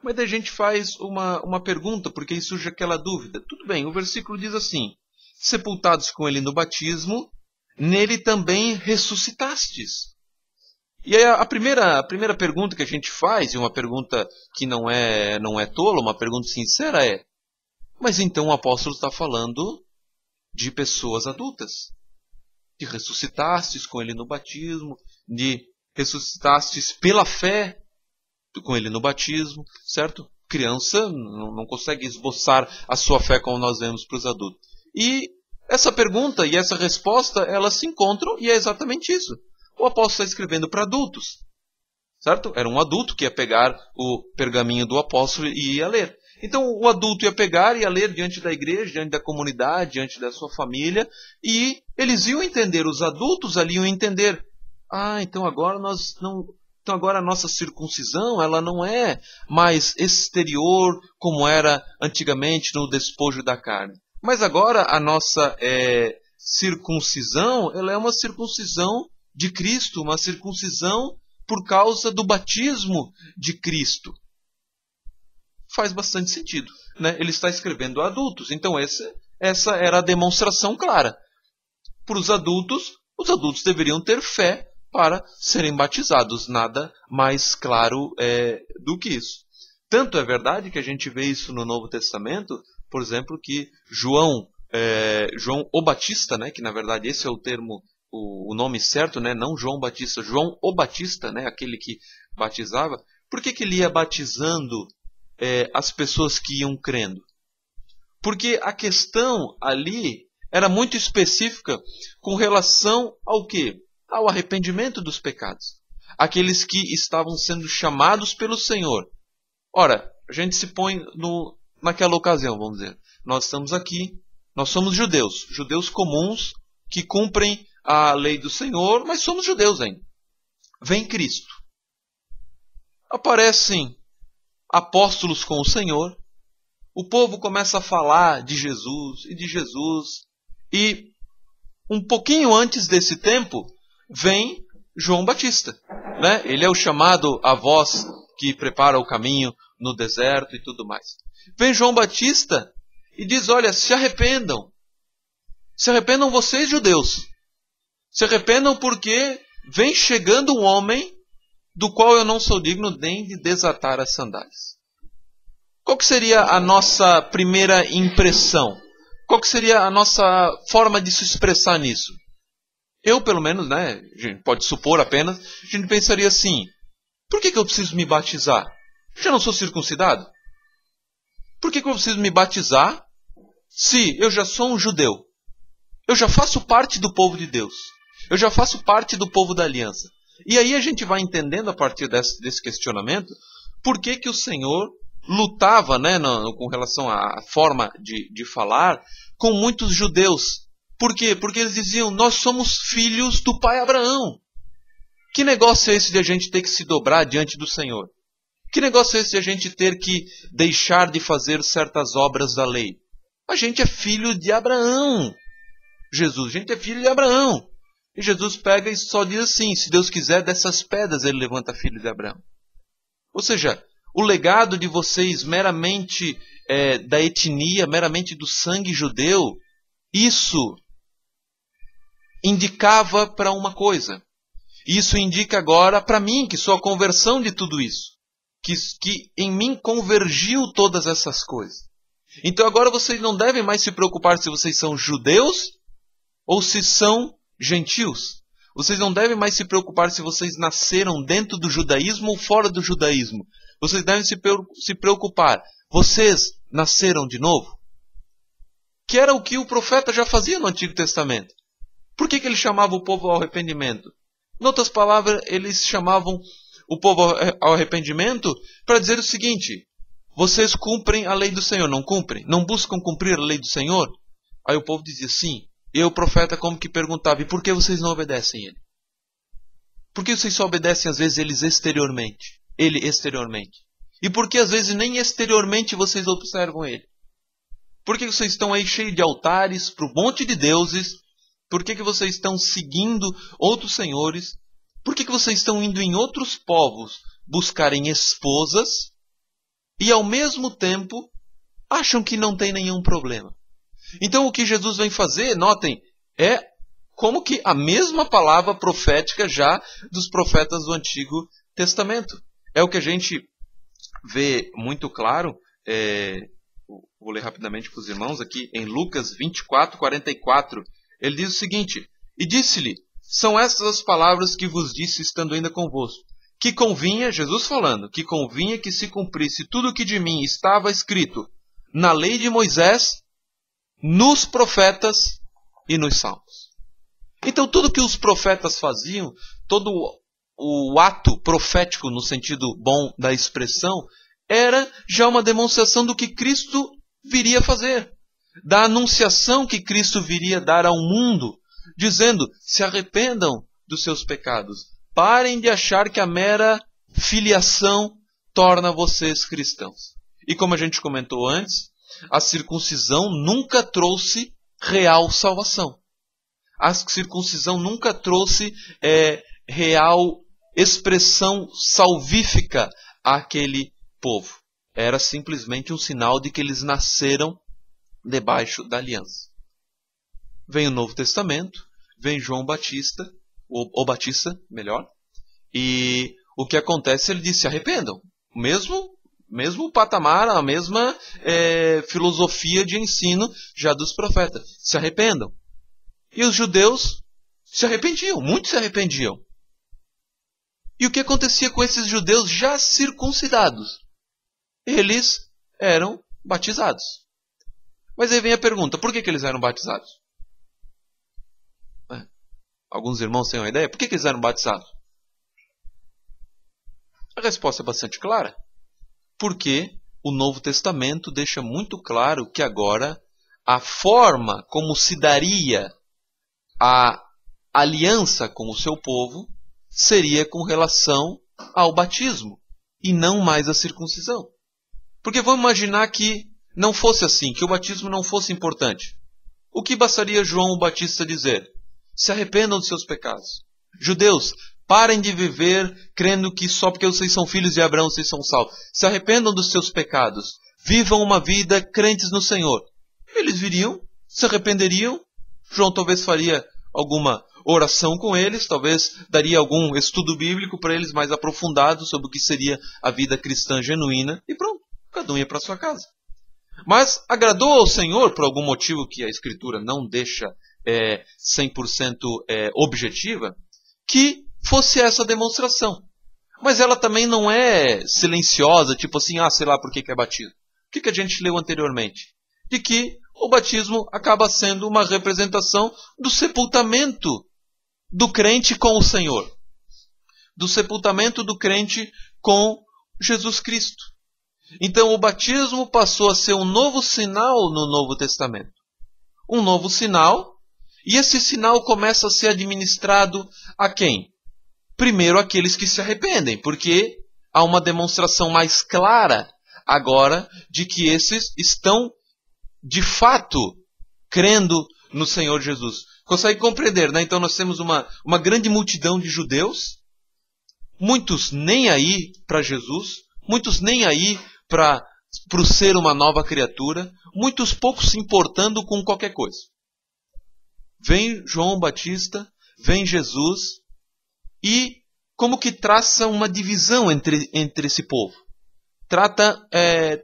Mas a gente faz uma pergunta, porque aí surge aquela dúvida. Tudo bem, o versículo diz assim: sepultados com ele no batismo, nele também ressuscitastes. E aí a primeira pergunta que a gente faz, e uma pergunta que não é tola, uma pergunta sincera é: mas então o apóstolo está falando de pessoas adultas? De ressuscitastes com ele no batismo, de ressuscitastes pela fé com ele no batismo, certo? Criança não consegue esboçar a sua fé como nós vemos para os adultos. E essa pergunta e essa resposta, elas se encontram e é exatamente isso. O apóstolo está escrevendo para adultos, certo? Era um adulto que ia pegar o pergaminho do apóstolo e ia ler. Então o adulto ia pegar e ia ler diante da igreja, diante da comunidade, diante da sua família, e eles iam entender, os adultos ali iam entender: então agora Então agora a nossa circuncisão, ela não é mais exterior como era antigamente no despojo da carne. Mas agora a nossa circuncisão, ela é uma circuncisão de Cristo, uma circuncisão por causa do batismo de Cristo. Faz bastante sentido, né? Ele está escrevendo a adultos. Então essa era a demonstração clara. Para os adultos deveriam ter fé para serem batizados. Nada mais claro do que isso. Tanto é verdade que a gente vê isso no Novo Testamento, por exemplo, que João o Batista, né, que na verdade esse é o termo, o nome certo, né, não João Batista, João o Batista, né, aquele que batizava. Por que ele ia batizando as pessoas que iam crendo? Porque a questão ali era muito específica com relação ao quê? Ao arrependimento dos pecados. Aqueles que estavam sendo chamados pelo Senhor. Ora, a gente se põe naquela ocasião, vamos dizer. Nós estamos aqui, nós somos judeus comuns, que cumprem a lei do Senhor, mas somos judeus ainda. Vem Cristo. Aparecem apóstolos com o Senhor. O povo começa a falar de Jesus, e um pouquinho antes desse tempo, vem João Batista, né? Ele é o chamado a voz que prepara o caminho no deserto e tudo mais. Vem João Batista e diz: olha, se arrependam. Se arrependam vocês, judeus. Se arrependam porque vem chegando um homem do qual eu não sou digno nem de desatar as sandálias. Qual que seria a nossa primeira impressão? Qual que seria a nossa forma de se expressar nisso? Eu, pelo menos, né, a gente pode supor apenas, a gente pensaria assim: por que eu preciso me batizar? Já não sou circuncidado? Por que eu preciso me batizar se eu já sou um judeu? Eu já faço parte do povo de Deus. Eu já faço parte do povo da aliança. E aí a gente vai entendendo, a partir desse questionamento, por que o Senhor lutava, né, com relação à forma de falar com muitos judeus. Por quê? Porque eles diziam: nós somos filhos do pai Abraão. Que negócio é esse de a gente ter que se dobrar diante do Senhor? Que negócio é esse de a gente ter que deixar de fazer certas obras da lei? A gente é filho de Abraão. A gente é filho de Abraão. E Jesus pega e só diz assim: se Deus quiser, dessas pedras ele levanta filho de Abraão. Ou seja, o legado de vocês meramente da etnia, meramente do sangue judeu, isso indicava para uma coisa. Isso indica agora para mim, que sou a conversão de tudo isso. Que em mim convergiu todas essas coisas. Então agora vocês não devem mais se preocupar se vocês são judeus ou se são gentios. Vocês não devem mais se preocupar se vocês nasceram dentro do judaísmo ou fora do judaísmo. Vocês devem se preocupar: vocês nasceram de novo? Que era o que o profeta já fazia no Antigo Testamento. Por que ele chamava o povo ao arrependimento? Em outras palavras, eles chamavam o povo ao arrependimento para dizer o seguinte: vocês cumprem a lei do Senhor, não cumprem? Não buscam cumprir a lei do Senhor? Aí o povo dizia sim. E o profeta como que perguntava: e por que vocês não obedecem ele? Por que vocês só obedecem às vezes ele exteriormente? E por que às vezes nem exteriormente vocês observam ele? Por que vocês estão aí cheios de altares para um monte de deuses? Por que vocês estão seguindo outros senhores? Por que vocês estão indo em outros povos buscarem esposas e ao mesmo tempo acham que não tem nenhum problema? Então o que Jesus vem fazer, notem, é como que a mesma palavra profética já dos profetas do Antigo Testamento. É o que a gente vê muito claro, vou ler rapidamente para os irmãos aqui, em Lucas 24, 44. Ele diz o seguinte: e disse-lhe, são estas as palavras que vos disse estando ainda convosco, que convinha, Jesus falando, que convinha que se cumprisse tudo o que de mim estava escrito na lei de Moisés, nos profetas e nos salmos. Então tudo que os profetas faziam, todo o ato profético no sentido bom da expressão, era já uma demonstração do que Cristo viria fazer, da anunciação que Cristo viria dar ao mundo, dizendo: se arrependam dos seus pecados, parem de achar que a mera filiação torna vocês cristãos. E como a gente comentou antes, a circuncisão nunca trouxe real salvação. A circuncisão nunca trouxe real expressão salvífica àquele povo. Era simplesmente um sinal de que eles nasceram debaixo da aliança. Vem o Novo Testamento, vem João Batista, ou Batista, melhor, e o que acontece, ele diz: se arrependam. Mesmo patamar, a mesma filosofia de ensino já dos profetas. Se arrependam. E os judeus se arrependiam, muitos se arrependiam. E o que acontecia com esses judeus já circuncidados? Eles eram batizados. Mas aí vem a pergunta: por que eles eram batizados? Alguns irmãos têm uma ideia? Por que eles eram batizados? A resposta é bastante clara. Porque o Novo Testamento deixa muito claro que agora a forma como se daria a aliança com o seu povo seria com relação ao batismo e não mais a circuncisão. Porque vamos imaginar que não fosse assim, que o batismo não fosse importante. O que bastaria João o Batista dizer? Se arrependam dos seus pecados. Judeus, parem de viver crendo que só porque vocês são filhos de Abraão vocês são salvos. Se arrependam dos seus pecados. Vivam uma vida crentes no Senhor. Eles viriam, se arrependeriam. João talvez faria alguma oração com eles, talvez daria algum estudo bíblico para eles mais aprofundado sobre o que seria a vida cristã genuína. E pronto, cada um ia para sua casa. Mas agradou ao Senhor, por algum motivo que a Escritura não deixa 100% objetiva, que fosse essa demonstração. Mas ela também não é silenciosa, tipo assim, sei lá por que é batismo. O que a gente leu anteriormente? De que o batismo acaba sendo uma representação do sepultamento do crente com o Senhor. Do sepultamento do crente com Jesus Cristo. Então o batismo passou a ser um novo sinal no Novo Testamento. Um novo sinal, e esse sinal começa a ser administrado a quem? Primeiro aqueles que se arrependem, porque há uma demonstração mais clara agora de que esses estão de fato crendo no Senhor Jesus. Consegue compreender, né? Então nós temos uma grande multidão de judeus, muitos nem aí para Jesus, muitos nem aí para o ser uma nova criatura, muitos poucos se importando com qualquer coisa. Vem João Batista, vem Jesus, e como que traça uma divisão entre esse povo.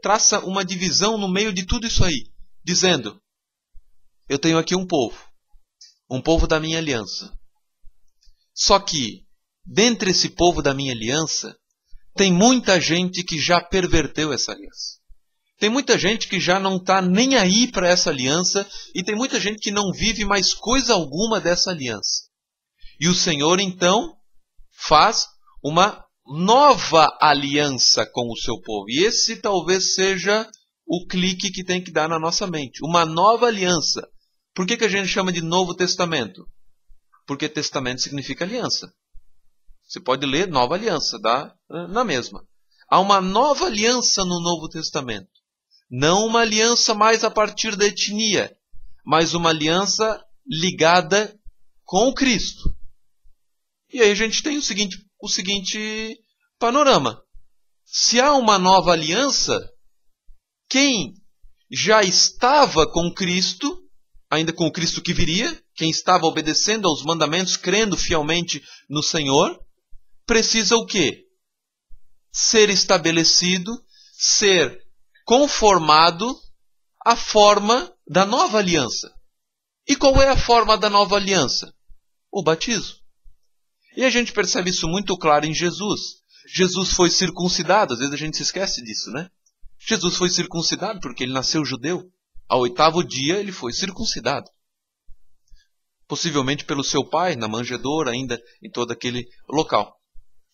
Traça uma divisão no meio de tudo isso aí, dizendo: eu tenho aqui um povo da minha aliança. Só que, dentre esse povo da minha aliança, tem muita gente que já perverteu essa aliança. Tem muita gente que já não está nem aí para essa aliança, e tem muita gente que não vive mais coisa alguma dessa aliança. E o Senhor, então, faz uma nova aliança com o seu povo. E esse talvez seja o clique que tem que dar na nossa mente. Uma nova aliança. Por que a gente chama de Novo Testamento? Porque testamento significa aliança. Você pode ler Nova Aliança, dá na mesma. Há uma nova aliança no Novo Testamento. Não uma aliança mais a partir da etnia, mas uma aliança ligada com Cristo. E aí a gente tem o seguinte panorama. Se há uma nova aliança, quem já estava com Cristo, ainda com o Cristo que viria, quem estava obedecendo aos mandamentos, crendo fielmente no Senhor, precisa o quê? Ser estabelecido, ser conformado à forma da nova aliança. E qual é a forma da nova aliança? O batismo. E a gente percebe isso muito claro em Jesus. Jesus foi circuncidado, às vezes a gente se esquece disso, né? Jesus foi circuncidado porque ele nasceu judeu. Ao 8º dia ele foi circuncidado. Possivelmente pelo seu pai, na manjedoura, ainda em todo aquele local.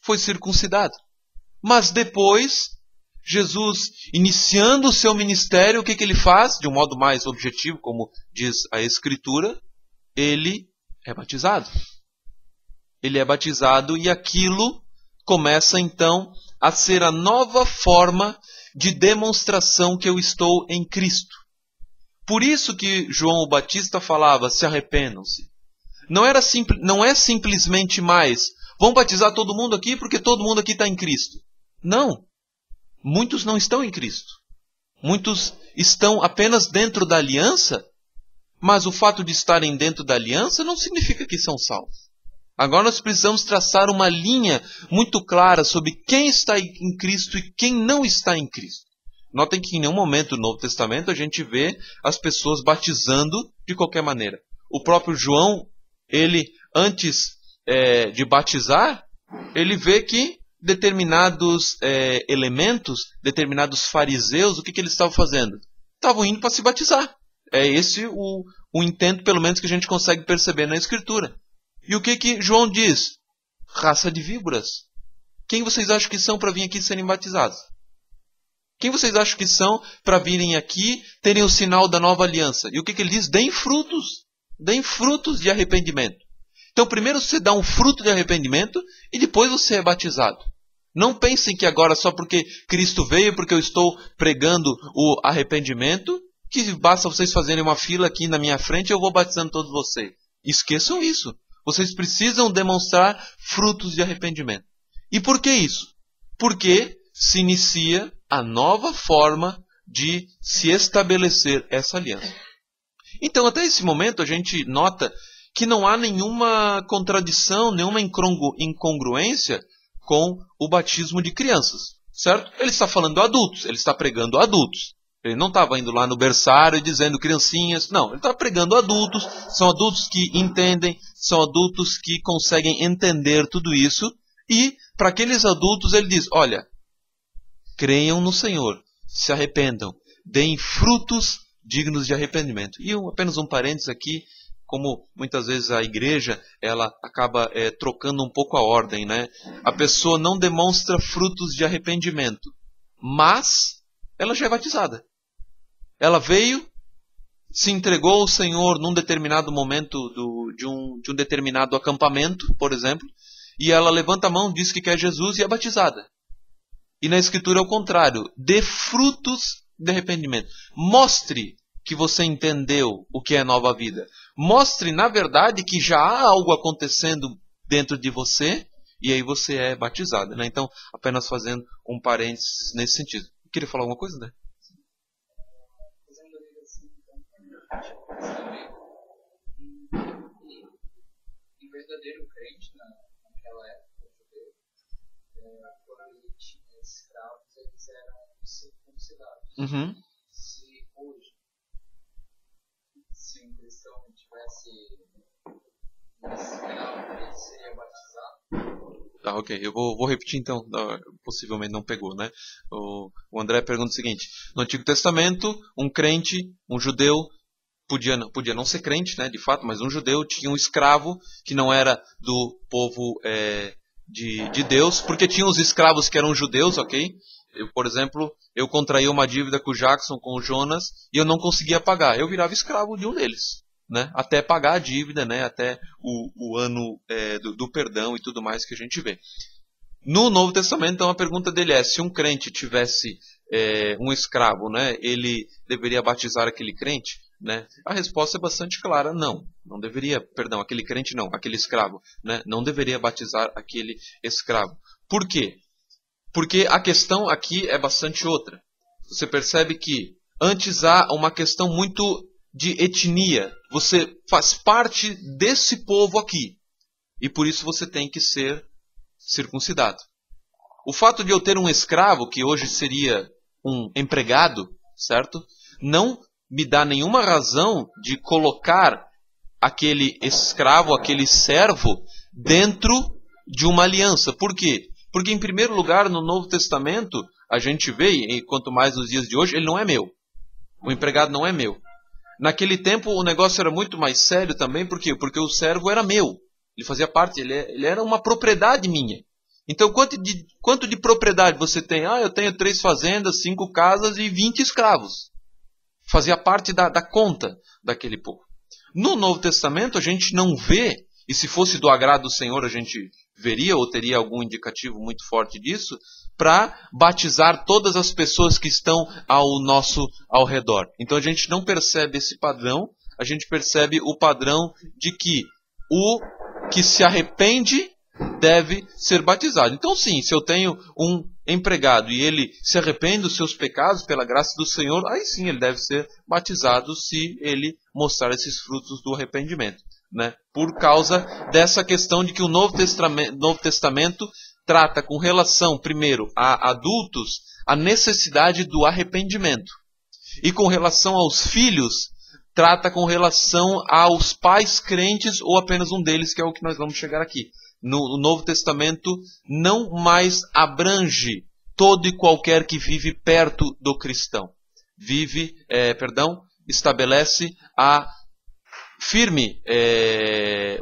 Foi circuncidado. Mas depois, Jesus, iniciando o seu ministério, o que ele faz? De um modo mais objetivo, como diz a Escritura, ele é batizado. Ele é batizado e aquilo começa então a ser a nova forma de demonstração que eu estou em Cristo. Por isso que João o Batista falava, se arrependam-se. Não é simplesmente mais, vão batizar todo mundo aqui porque todo mundo aqui está em Cristo. Não. Muitos não estão em Cristo. Muitos estão apenas dentro da aliança, mas o fato de estarem dentro da aliança não significa que são salvos. Agora nós precisamos traçar uma linha muito clara sobre quem está em Cristo e quem não está em Cristo. Notem que em nenhum momento do Novo Testamento a gente vê as pessoas batizando de qualquer maneira. O próprio João, ele antes de batizar, ele vê que determinados elementos, determinados fariseus, o que eles estavam fazendo? Estavam indo para se batizar. É esse o intento, pelo menos, que a gente consegue perceber na Escritura. E o que João diz? Raça de víboras. Quem vocês acham que são para vir aqui serem batizados? Quem vocês acham que são para virem aqui terem o sinal da nova aliança? E o que ele diz? Deem frutos. Deem frutos de arrependimento. Então primeiro você dá um fruto de arrependimento e depois você é batizado. Não pensem que agora só porque Cristo veio, porque eu estou pregando o arrependimento, que basta vocês fazerem uma fila aqui na minha frente e eu vou batizando todos vocês. Esqueçam isso. Vocês precisam demonstrar frutos de arrependimento. E por que isso? Porque se inicia a nova forma de se estabelecer essa aliança. Então, até esse momento, a gente nota que não há nenhuma contradição, nenhuma incongruência com o batismo de crianças. Certo? Ele está falando adultos, ele está pregando adultos. Ele não estava indo lá no berçário e dizendo criancinhas. Não, ele está pregando adultos. São adultos que entendem, são adultos que conseguem entender tudo isso. E para aqueles adultos ele diz, olha, creiam no Senhor, se arrependam, deem frutos dignos de arrependimento. E apenas um parênteses aqui, como muitas vezes a igreja ela acaba trocando um pouco a ordem, né? A pessoa não demonstra frutos de arrependimento, mas ela já é batizada. Ela veio, se entregou ao Senhor num determinado momento de um determinado acampamento, por exemplo, e ela levanta a mão, diz que quer Jesus e é batizada. E na Escritura é o contrário. Dê frutos de arrependimento. Mostre que você entendeu o que é nova vida. Mostre, na verdade, que já há algo acontecendo dentro de você e aí você é batizado. Né? Então, apenas fazendo um parênteses nesse sentido. Queria falar alguma coisa, né? Um verdadeiro crente naquela época judeu, quando ele tinha escravos, eles eram circuncidados. Se um cristão tivesse escravo, ele seria batizado? Ok, eu vou repetir então, possivelmente não pegou, né? O André pergunta o seguinte: no Antigo Testamento, um crente, um judeu, podia não ser crente, né, de fato, mas um judeu tinha um escravo que não era do povo de Deus, porque tinha os escravos que eram judeus, ok? Por exemplo, eu contraí uma dívida com o Jackson, com o Jonas, e eu não conseguia pagar. Eu virava escravo de um deles, né? Até pagar a dívida, né? Até o ano do perdão e tudo mais que a gente vê. No Novo Testamento, então, a pergunta dele é: se um crente tivesse um escravo, né? Ele deveria batizar aquele crente? Né? A resposta é bastante clara: não deveria, perdão, aquele crente não, aquele escravo, né? Não deveria batizar aquele escravo. Por quê? Porque a questão aqui é bastante outra. Você percebe que antes há uma questão muito de etnia. Você faz parte desse povo aqui. E por isso você tem que ser circuncidado. O fato de eu ter um escravo, que hoje seria um empregado, certo? Não me dá nenhuma razão de colocar aquele escravo, aquele servo, dentro de uma aliança. Por quê? Porque, em primeiro lugar, no Novo Testamento, a gente vê, e quanto mais nos dias de hoje, ele não é meu. O empregado não é meu. Naquele tempo, o negócio era muito mais sério também. Por quê? Porque o servo era meu. Ele fazia parte, ele era uma propriedade minha. Então, quanto de propriedade você tem? Eu tenho 3 fazendas, 5 casas e 20 escravos. Fazia parte da conta daquele povo. No Novo Testamento, a gente não vê, e se fosse do agrado do Senhor, a gente veria ou teria algum indicativo muito forte disso, para batizar todas as pessoas que estão ao redor. Então a gente não percebe esse padrão, a gente percebe o padrão de que o que se arrepende deve ser batizado. Então sim, se eu tenho um empregado e ele se arrepende dos seus pecados pela graça do Senhor, aí sim ele deve ser batizado se ele mostrar esses frutos do arrependimento. Né? Por causa dessa questão de que o Novo Testamento trata com relação, primeiro, a adultos, a necessidade do arrependimento. E com relação aos filhos, trata com relação aos pais crentes ou apenas um deles, que é o que nós vamos chegar aqui. No Novo Testamento não mais abrange todo e qualquer que vive perto do cristão. Estabelece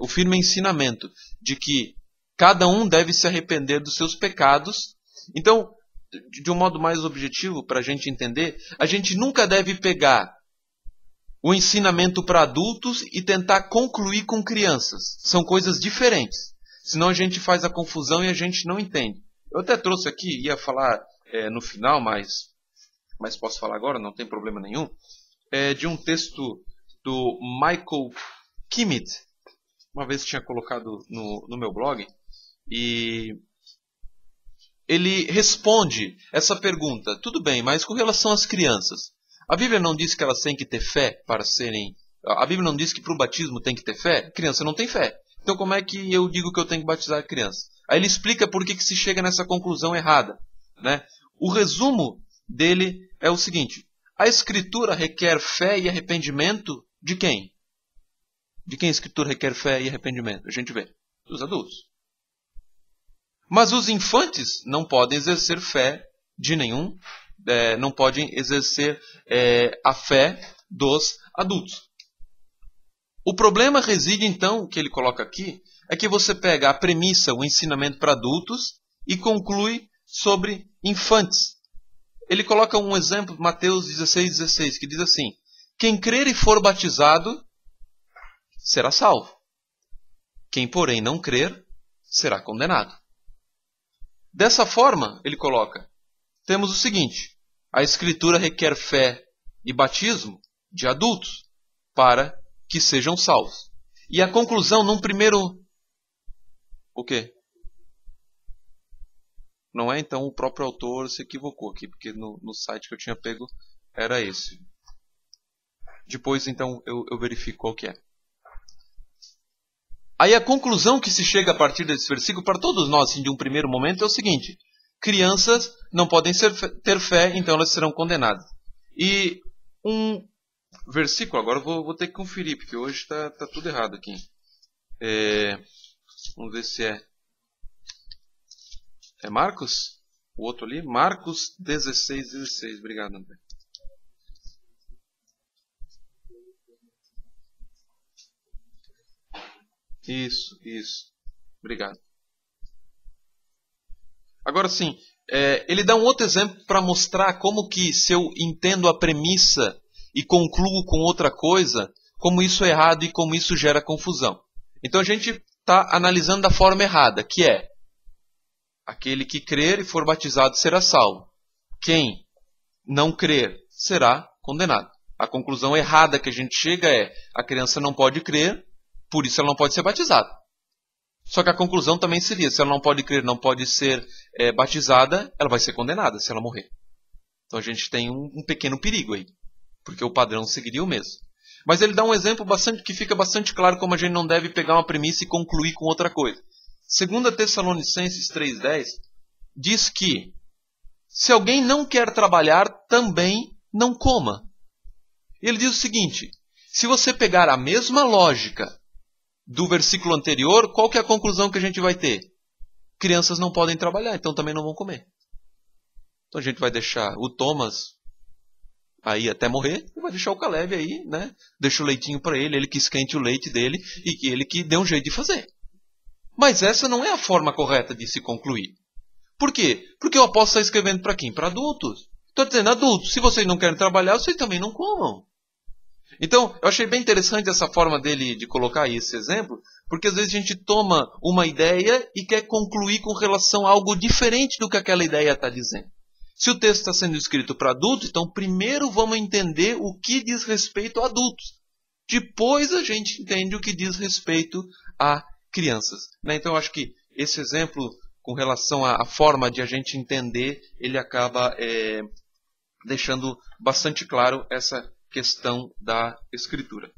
o firme ensinamento de que cada um deve se arrepender dos seus pecados. Então, de um modo mais objetivo, para a gente entender, a gente nunca deve pegar o ensinamento para adultos e tentar concluir com crianças. São coisas diferentes. Senão a gente faz a confusão e a gente não entende. Eu até trouxe aqui, ia falar no final, mas posso falar agora, não tem problema nenhum, de um texto do Michael Kimmett, uma vez tinha colocado no meu blog, e ele responde essa pergunta: tudo bem, mas com relação às crianças, a Bíblia não diz que elas têm que ter fé para serem... A Bíblia não diz que para o batismo tem que ter fé? Criança não tem fé. Então como é que eu digo que eu tenho que batizar a criança? Aí ele explica por que se chega nessa conclusão errada. Né? O resumo dele é o seguinte: a Escritura requer fé e arrependimento de quem? De quem a Escritura requer fé e arrependimento? A gente vê. Dos adultos. Mas os infantes não podem exercer fé de nenhum, não podem exercer a fé dos adultos. O problema reside, então, que ele coloca aqui, é que você pega a premissa, o ensinamento para adultos, e conclui sobre infantes. Ele coloca um exemplo, Mateus 16,16, que diz assim: quem crer e for batizado, será salvo. Quem, porém, não crer, será condenado. Dessa forma, ele coloca, temos o seguinte: a Escritura requer fé e batismo de adultos para que sejam salvos. E a conclusão, num primeiro... O quê? Não é, então, o próprio autor se equivocou aqui, porque no site que eu tinha pego era esse. Depois, então, eu verifico qual que é. Aí a conclusão que se chega a partir desse versículo, para todos nós, assim, de um primeiro momento, é o seguinte: crianças não podem ter fé, então elas serão condenadas. E um versículo, agora eu vou ter que conferir, porque hoje está tudo errado aqui. Vamos ver se é É Marcos? O outro ali? Marcos 16:16. Obrigado, André. Isso. Obrigado. Agora sim, ele dá um outro exemplo para mostrar como que se eu entendo a premissa e concluo com outra coisa, como isso é errado e como isso gera confusão. Então a gente está analisando da forma errada, que é: aquele que crer e for batizado será salvo. Quem não crer será condenado. A conclusão errada que a gente chega é: a criança não pode crer, por isso ela não pode ser batizada. Só que a conclusão também seria: se ela não pode crer, não pode ser batizada, ela vai ser condenada se ela morrer. Então a gente tem um pequeno perigo aí, porque o padrão seguiria o mesmo. Mas ele dá um exemplo que fica bastante claro como a gente não deve pegar uma premissa e concluir com outra coisa. 2 Tessalonicenses 3,10 diz que se alguém não quer trabalhar, também não coma. Ele diz o seguinte: se você pegar a mesma lógica do versículo anterior, qual que é a conclusão que a gente vai ter? Crianças não podem trabalhar, então também não vão comer. Então a gente vai deixar o Thomas aí até morrer, e vai deixar o Caleb aí, né? Deixa o leitinho para ele que esquente o leite dele e que ele que dê um jeito de fazer. Mas essa não é a forma correta de se concluir. Por quê? Porque o apóstolo está escrevendo para quem? Para adultos. Estou dizendo: adultos, se vocês não querem trabalhar, vocês também não comam. Então, eu achei bem interessante essa forma dele de colocar esse exemplo, porque às vezes a gente toma uma ideia e quer concluir com relação a algo diferente do que aquela ideia está dizendo. Se o texto está sendo escrito para adultos, então primeiro vamos entender o que diz respeito a adultos. Depois a gente entende o que diz respeito a crianças. Então eu acho que esse exemplo, com relação à forma de a gente entender, ele acaba deixando bastante claro essa questão da Escritura.